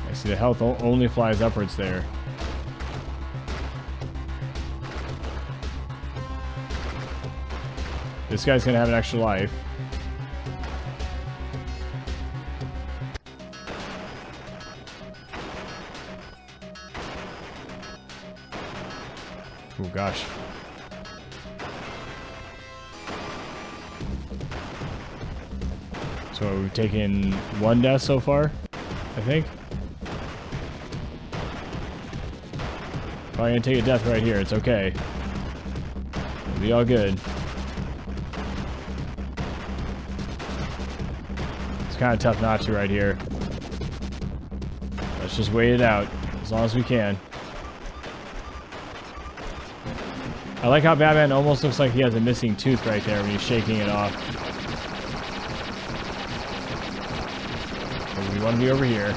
I see the health only flies upwards there. This guy's gonna have an extra life. Oh gosh. So we've taken one death so far, I think. Probably gonna take a death right here. It's okay. It'll be all good. It's kind of tough not to right here. Let's just wait it out as long as we can. I like how Batman almost looks like he has a missing tooth right there when he's shaking it off. We want to be over here.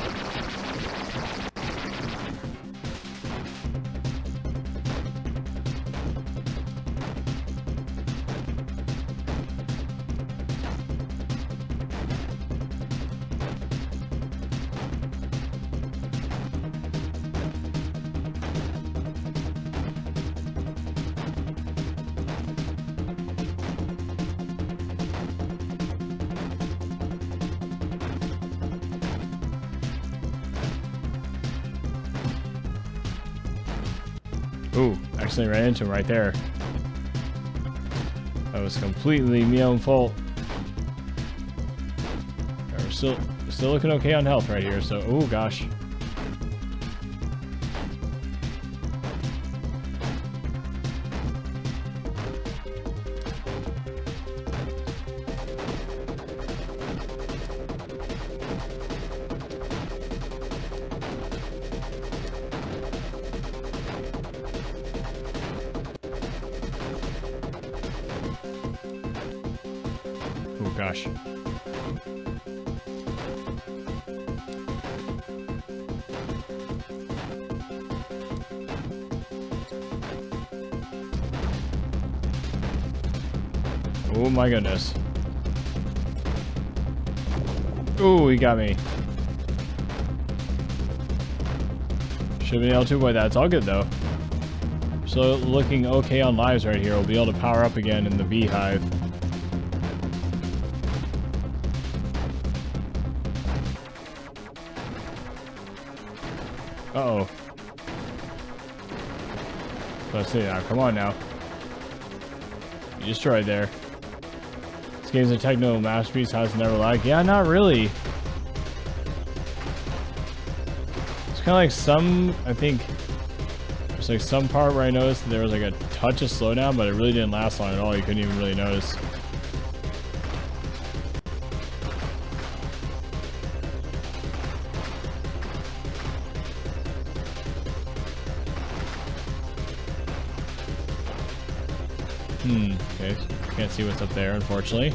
Ooh, accidentally ran into him right there. That was completely my own fault. We're still looking okay on health right here, so oh gosh. Oh gosh. Oh my goodness. Oh, he got me. Should have been able to avoid that. It's all good though. So looking okay on lives right here. We'll be able to power up again in the beehive. Uh-oh. Let's see now. Come on now. You destroyed there. This game's a techno masterpiece. Has never lagged. Yeah, not really. It's kind of like some, I think, there's like some part where I noticed that there was like a touch of slowdown, but it really didn't last long at all. You couldn't even really notice. Okay, can't see what's up there, unfortunately.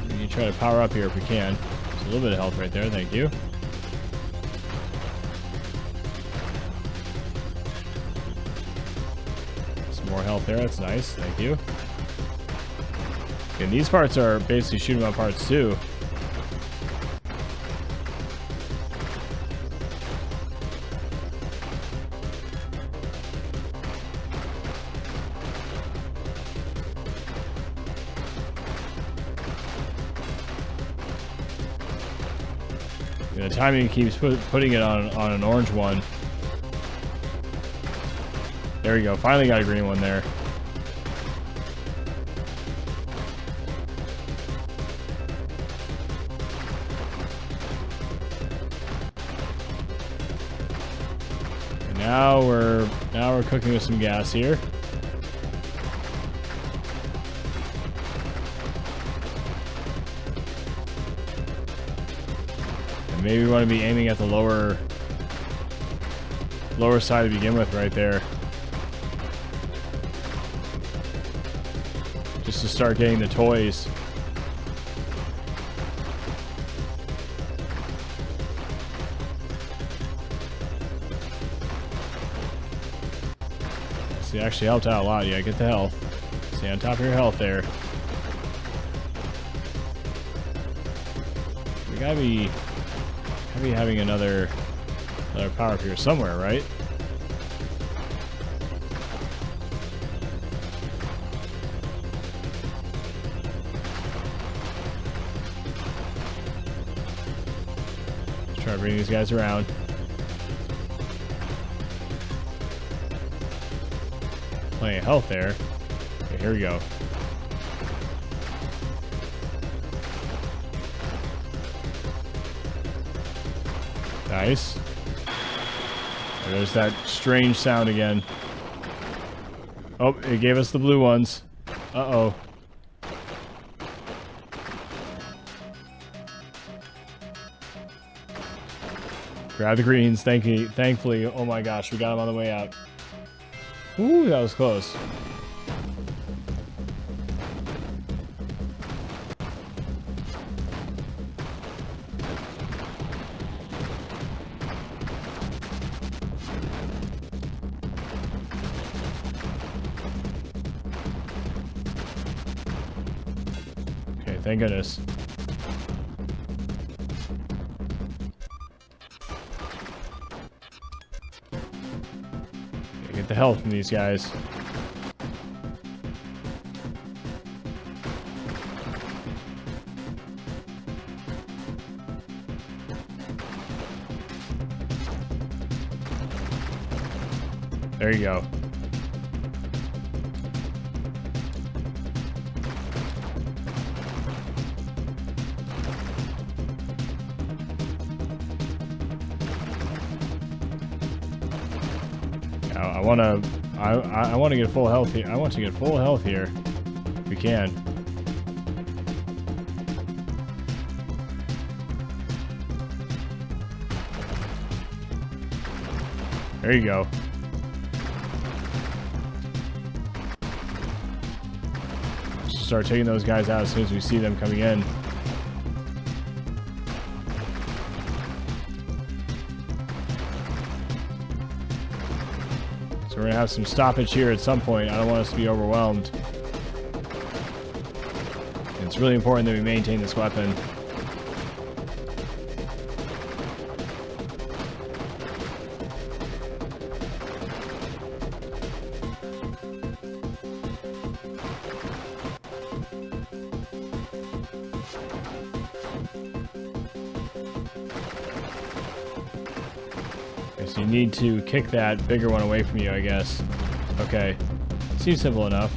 We need to try to power up here if we can. There's a little bit of health right there, thank you. Some more health there, that's nice, thank you. And these parts are basically shoot 'em up parts too. The timing keeps putting it on an orange one. There we go. Finally got a green one there. And now we're cooking with some gas here. Maybe we want to be aiming at the lower lower side to begin with right there. Just to start getting the toys. See, it actually helped out a lot. Yeah, get the health. Stay on top of your health there. We gotta be having another power up here somewhere, right? Let's try to bring these guys around. Plenty of health there. Okay, here we go. Nice. There's that strange sound again. Oh, it gave us the blue ones. Uh-oh. Grab the greens, thankfully. Oh my gosh, we got them on the way out. Ooh, that was close. Okay, thank goodness. Get the health from these guys. There you go. I want to get full health here. I want to get full health here. If we can. There you go. Just start taking those guys out as soon as we see them coming in. We're going to have some stoppage here at some point. I don't want us to be overwhelmed. It's really important that we maintain this weapon. So you need to kick that bigger one away from you, I guess. Okay. Seems simple enough.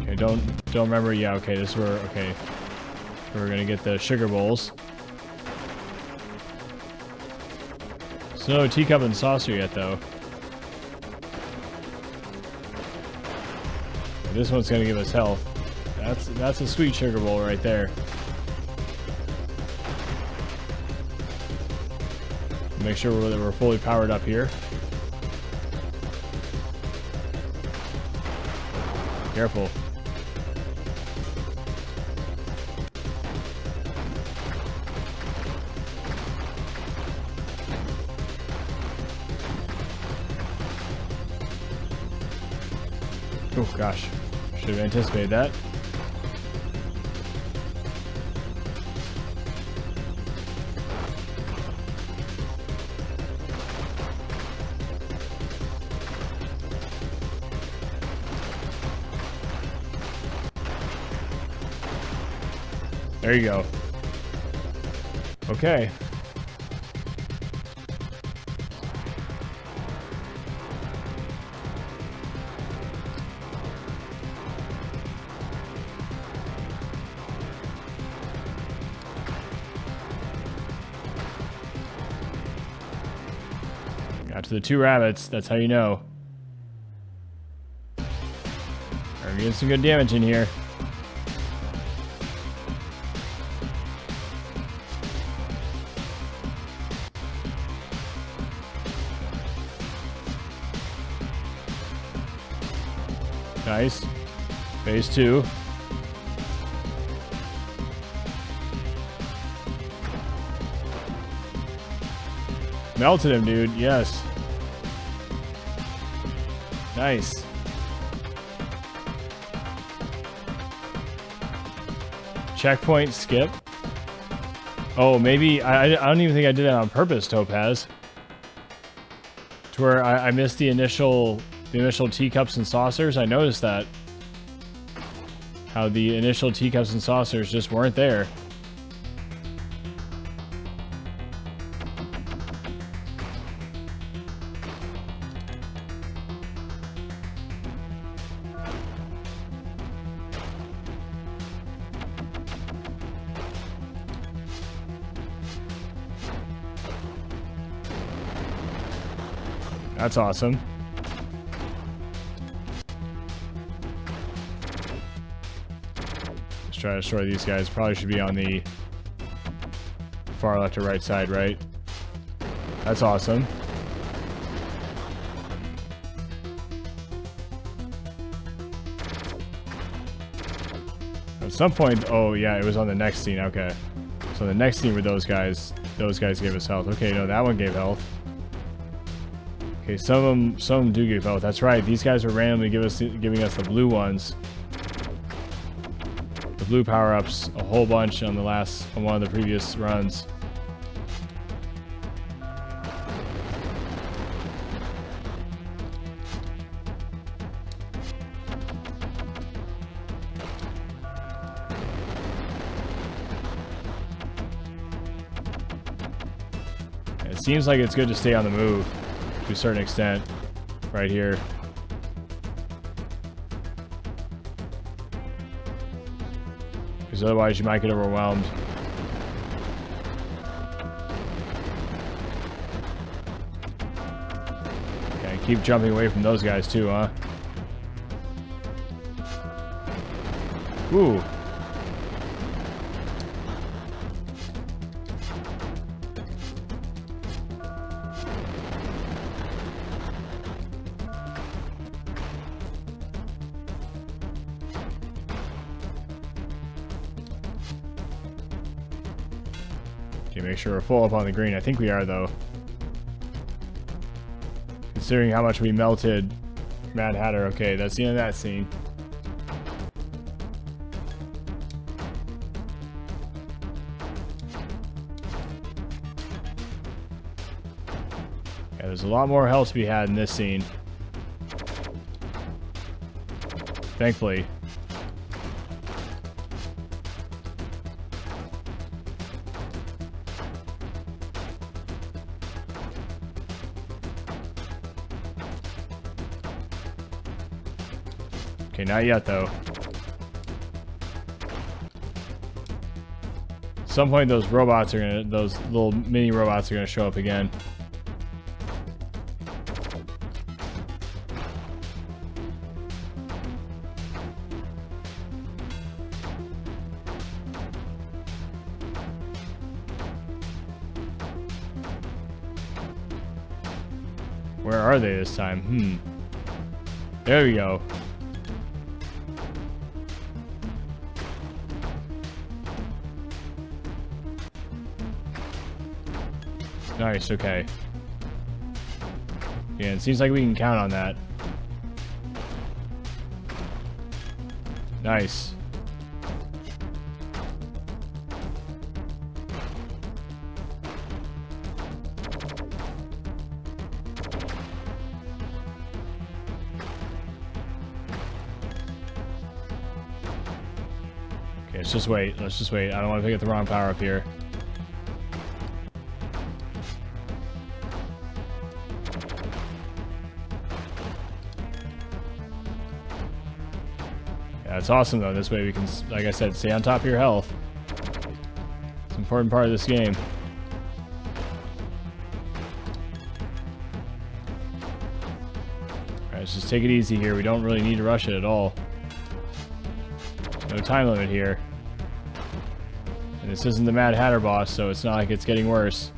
Okay, don't remember. Yeah, okay, this is where, okay. We're gonna get the sugar bowls. There's no teacup and saucer yet, though. This one's gonna give us health. That's a sweet sugar bowl right there. Make sure that we're fully powered up here. Careful. Oh gosh, should have anticipated that. There you go. Okay. After the 2 rabbits, that's how you know. We're getting some good damage in here. Nice. Phase 2. Melted him, dude. Yes. Nice. Checkpoint skip. Oh, maybe I don't even think I did that on purpose, Topaz. To where I missed the initial teacups and saucers. I noticed that. How the initial teacups and saucers just weren't there. That's awesome. Let's try to destroy these guys. Probably should be on the far left or right side, right? That's awesome. At some point, oh yeah, it was on the next scene. Okay, so the next scene with those guys gave us health. Okay, no, that one gave health. Okay, some of them do give health. That's right. These guys are randomly giving us the blue ones. The blue power-ups, a whole bunch on one of the previous runs. It seems like it's good to stay on the move. To a certain extent, right here. Because otherwise you might get overwhelmed. Okay, keep jumping away from those guys too, huh? Ooh. Okay, make sure we're full up on the green. I think we are, though. Considering how much we melted Mad Hatter. Okay, that's the end of that scene. Yeah, there's a lot more health to be had in this scene. Thankfully. Okay, not yet though. At some point those little mini robots are gonna show up again. Where are they this time? There we go. Nice, okay. Yeah, it seems like we can count on that. Nice. Okay, let's just wait. Let's just wait. I don't want to pick up the wrong power up here. That's awesome though. This way we can, like I said, stay on top of your health. It's an important part of this game. let's just take it easy here. We don't really need to rush it at all. No time limit here. And this isn't the Mad Hatter boss, so it's not like it's getting worse.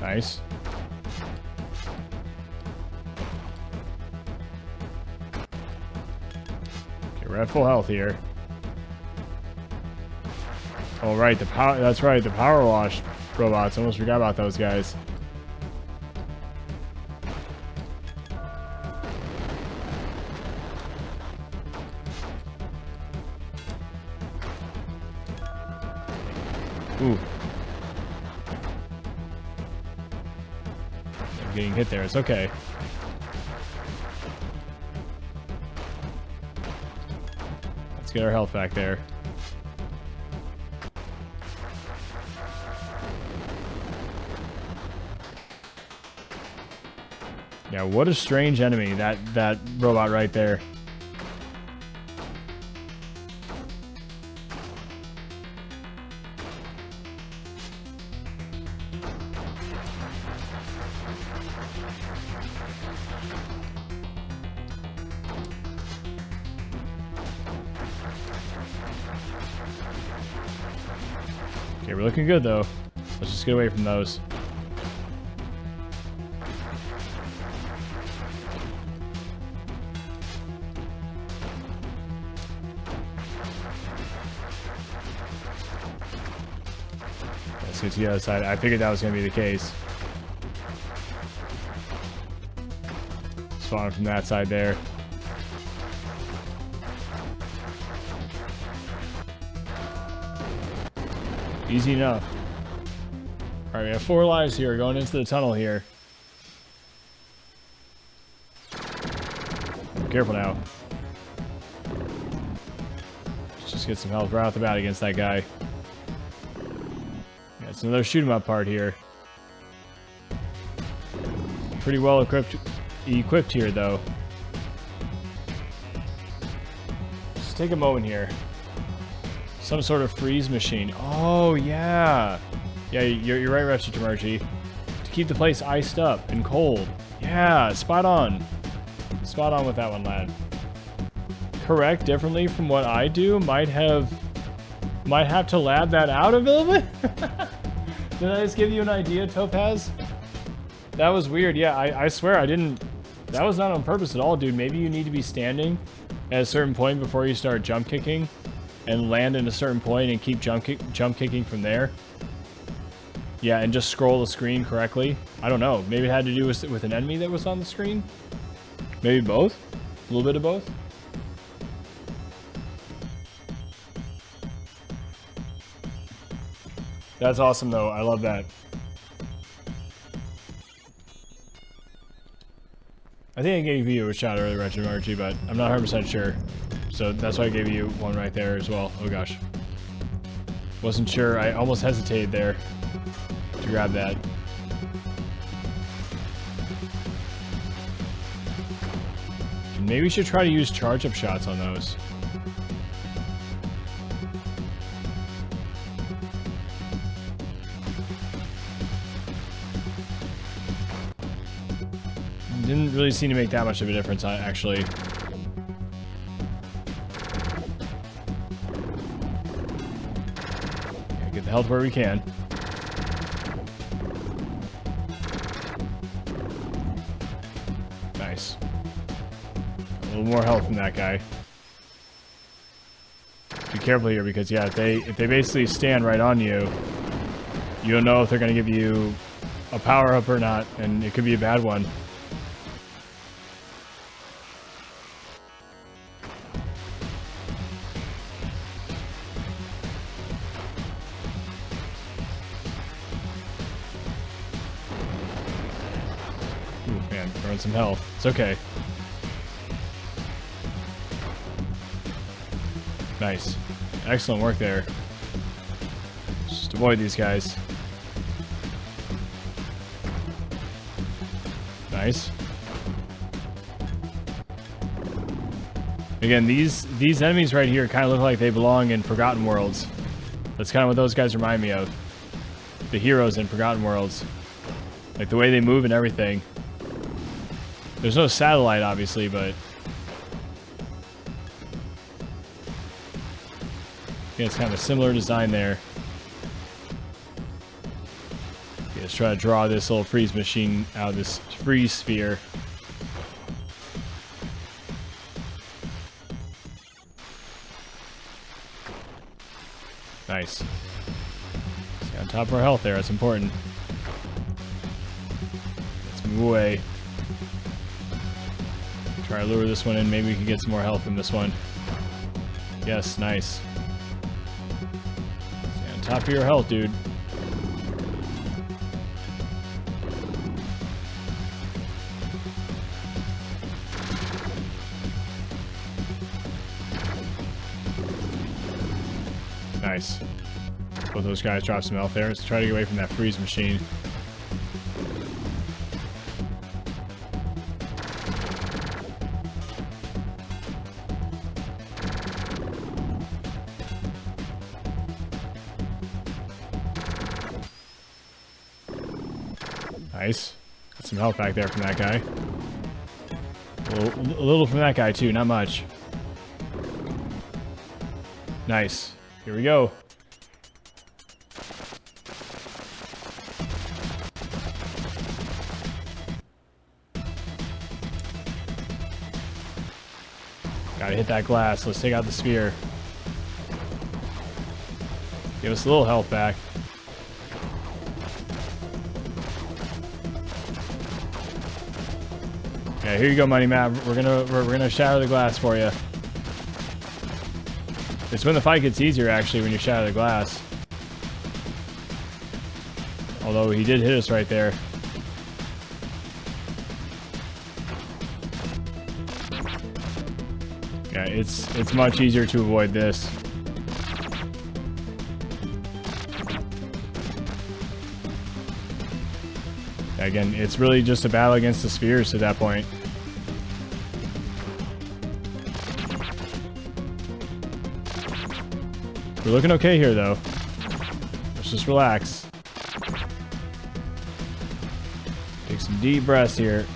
Nice. Okay, we're at full health here. Oh, right, the power. That's right, the power wash robots. Almost forgot about those guys. Ooh. I'm getting hit there. It's okay. Let's get our health back there. Yeah, what a strange enemy, that robot right there. Okay, we're looking good though. Let's just get away from those. Let's get to the other side. I figured that was going to be the case. Spawn from that side there. Easy enough. Alright, we have 4 lives here going into the tunnel here. Careful now. Let's just get some health right off the bat against that guy. Yeah, it's another shoot 'em up part here. Pretty well equipped here though. Just take a moment here. Some sort of freeze machine. Oh, yeah. Yeah, you're right, Wretched Emergy. To keep the place iced up and cold. Yeah, spot on. Spot on with that one, lad. Correct differently from what I do. Might have to lab that out a little bit. Did I just give you an idea, Topaz? That was weird. Yeah, I swear I didn't... That was not on purpose at all, dude. Maybe you need to be standing at a certain point before you start jump kicking. And land in a certain point and keep jump kicking from there. Yeah, and just scroll the screen correctly. I don't know. Maybe it had to do with an enemy that was on the screen. Maybe both. A little bit of both. That's awesome, though. I love that. I think I gave you a shot earlier, Wretched Emergy, but I'm not 100% sure. So that's why I gave you one right there as well. Oh gosh. Wasn't sure. I almost hesitated there to grab that. Maybe we should try to use charge-up shots on those. Didn't really seem to make that much of a difference, actually. Get the health where we can. Nice. A little more health from that guy. Be careful here because yeah, if they basically stand right on you, you don't know if they're gonna give you a power up or not, and it could be a bad one. Some health. It's okay. Nice. Excellent work there. Just avoid these guys. Nice. Again, these enemies right here kind of look like they belong in Forgotten Worlds. That's kind of what those guys remind me of. The heroes in Forgotten Worlds. Like the way they move and everything. There's no satellite, obviously, but... yeah, it's kind of a similar design there. Okay, let's try to draw this little freeze machine out of this freeze sphere. Nice. Stay on top of our health there, that's important. Let's move away. Try to lure this one in, maybe we can get some more health from this one. Yes, nice. Stay on top of your health, dude. Nice. Both those guys drop some health there. Let's try to get away from that freeze machine. Nice. Got some health back there from that guy. A little from that guy too, not much. Nice. Here we go. Gotta hit that glass. Let's take out the sphere. Give us a little health back. Yeah, here you go, Money Matt. We're gonna shatter the glass for you. It's when the fight gets easier, actually, when you shatter the glass. Although he did hit us right there. Yeah, it's much easier to avoid this. Again, it's really just a battle against the spheres at that point. We're looking okay here, though. Let's just relax. Take some deep breaths here.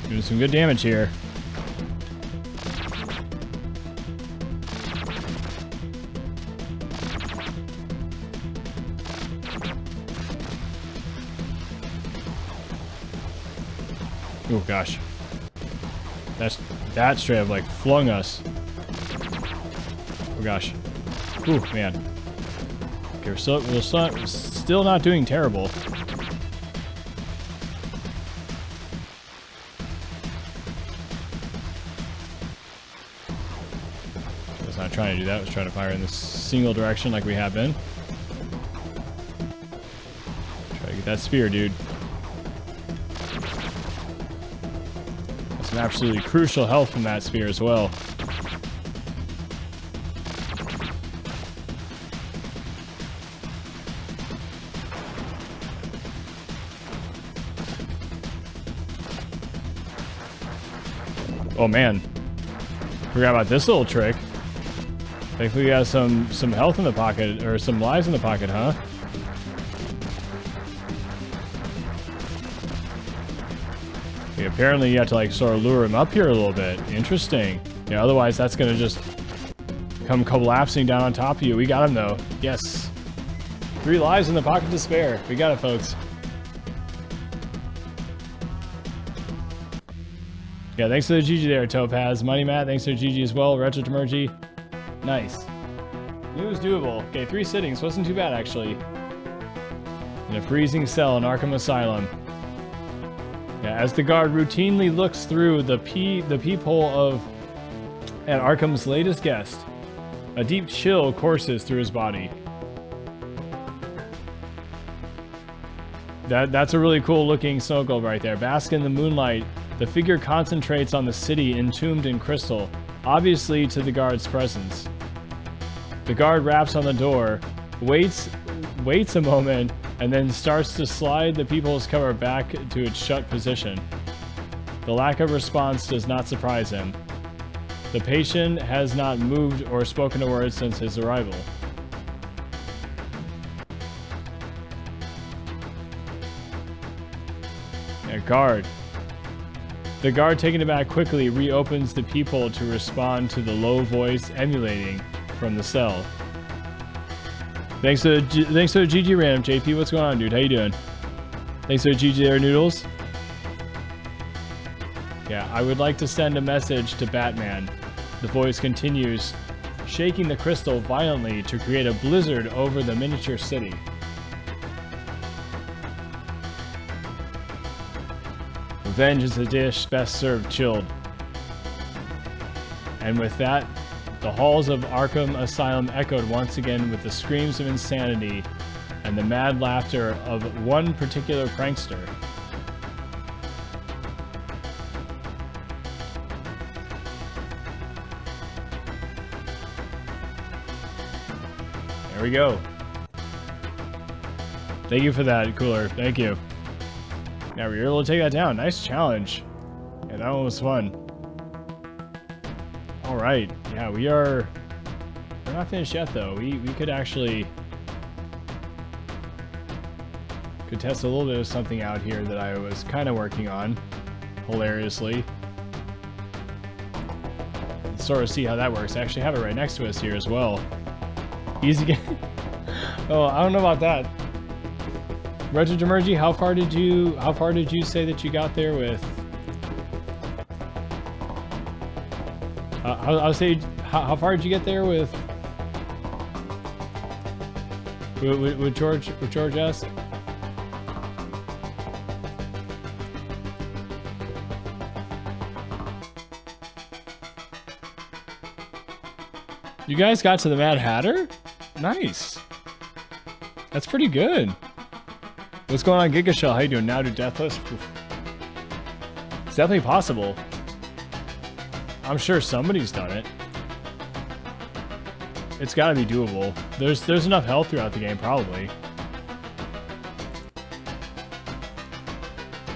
Doing some good damage here. Oh gosh. That straight up like flung us. Oh gosh. Ooh, man. Okay, we're still not doing terrible. Not trying to do that. I was trying to fire in this single direction like we have been. Try to get that sphere, dude. Got some absolutely crucial health from that sphere as well. Oh man. Forgot about this little trick. I think we got some health in the pocket, or some lives in the pocket, huh? Okay, apparently you have to like sort of lure him up here a little bit. Interesting. Yeah, otherwise that's gonna just come collapsing down on top of you. We got him though. Yes. 3 lives in the pocket to spare. We got it, folks. Yeah, thanks for the GG there, Topaz. Money Matt, thanks for the GG as well. Retro Temergy. Nice. It was doable. Okay, 3 sittings. Wasn't too bad, actually. In a freezing cell in Arkham Asylum. Yeah, as the guard routinely looks through the peephole at Arkham's latest guest, a deep chill courses through his body. That's a really cool looking snow globe right there. Bask in the moonlight, the figure concentrates on the city entombed in crystal, obviously to the guard's presence. The guard raps on the door, waits a moment, and then starts to slide the peephole's cover back to its shut position. The lack of response does not surprise him. The patient has not moved or spoken a word since his arrival. Guard. The guard, taken aback, quickly reopens the peephole to respond to the low voice emanating from the cell. Thanks to the GG Ram, JP. What's going on, dude? How you doing? Thanks to the GG there, Noodles. Yeah, I would like to send a message to Batman. The voice continues, shaking the crystal violently to create a blizzard over the miniature city. Revenge is a dish best served chilled. And with that, the halls of Arkham Asylum echoed once again with the screams of insanity and the mad laughter of one particular prankster. There we go. Thank you for that, Cooler. Thank you. Now we were able to take that down. Nice challenge. Yeah, that one was fun. Alright. Yeah, we're not finished yet though. We could actually test a little bit of something out here that I was kind of working on. Hilariously. Let's sort of see how that works. I actually have it right next to us here as well. Easy game. Oh, I don't know about that. Retro Demergy, how far did you say that you got there with? I'll say, how far did you get there with George S? You guys got to the Mad Hatter? Nice. That's pretty good. What's going on, Gigashell? How you doing now to Deathless? It's definitely possible. I'm sure somebody's done it. It's gotta be doable. There's enough health throughout the game, probably.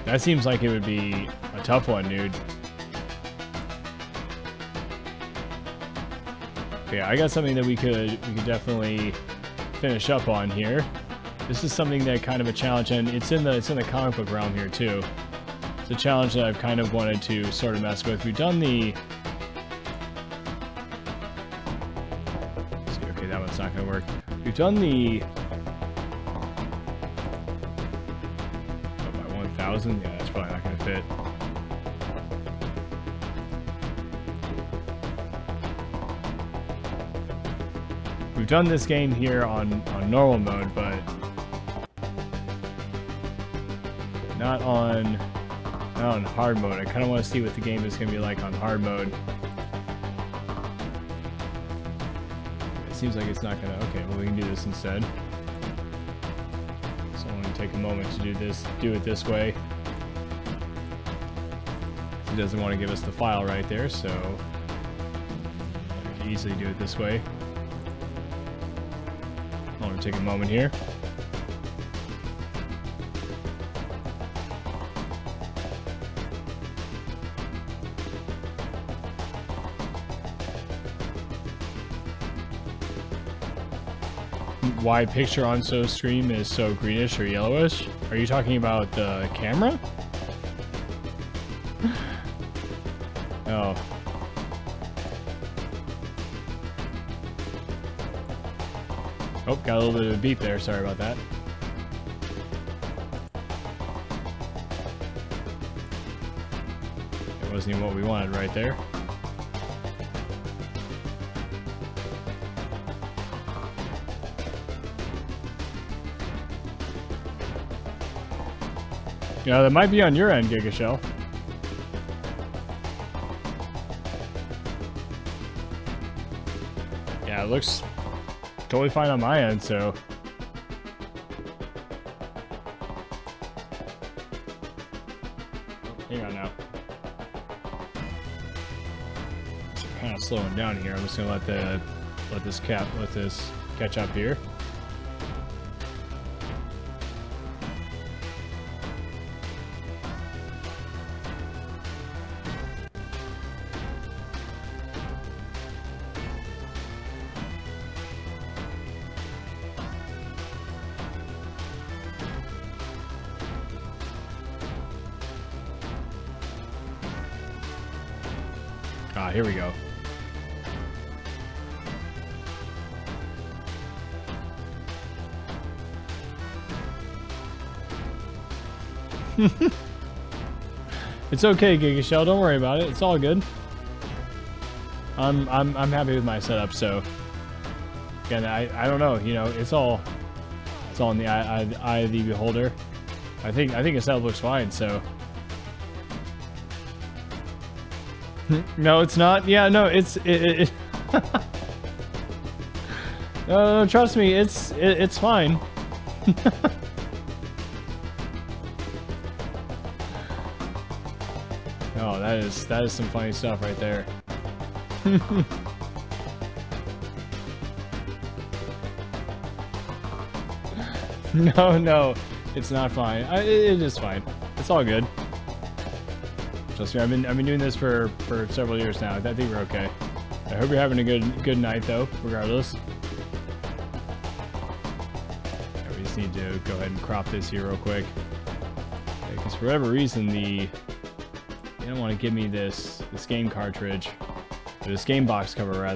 That seems like it would be a tough one, dude. Okay, I got something that we could definitely finish up on here. This is something that kind of a challenge, and it's in the comic book realm here too. It's a challenge that I've kind of wanted to sort of mess with. We've done the... Let's see, okay, that one's not going to work. We've done the... Oh, by 1,000? Yeah, that's probably not going to fit. We've done this game here on normal mode, but not on hard mode. I kind of want to see what the game is going to be like on hard mode. It seems like it's not going to... Okay, well, we can do this instead. So I'm going to take a moment to do it this way. It doesn't want to give us the file right there, so I can easily do it this way. I'm going to take a moment here. Why picture on stream is so greenish or yellowish? Are you talking about the camera? Oh. Oh, got a little bit of a beep there. Sorry about that. It wasn't even what we wanted right there. Yeah, that might be on your end, Giga Shell. Yeah, it looks totally fine on my end, so. Hang on now. Kind of slowing down here. I'm just gonna let this catch up here. Ah, here we go. It's okay, Giga Shell. Don't worry about it. It's all good. I'm happy with my setup. So again, I don't know. You know, it's all in the eye of the beholder. I think the setup looks fine. So no, it's not. Yeah, no, it no, trust me, it's fine. Oh, that is some funny stuff right there. No, it's not fine. It is fine. It's all good. Trust me, I've been doing this for several years now. I think we're okay. I hope you're having a good night though, regardless. Yeah, we just need to go ahead and crop this here real quick. Because for whatever reason they don't want to give me this game cartridge, or this game box cover rather.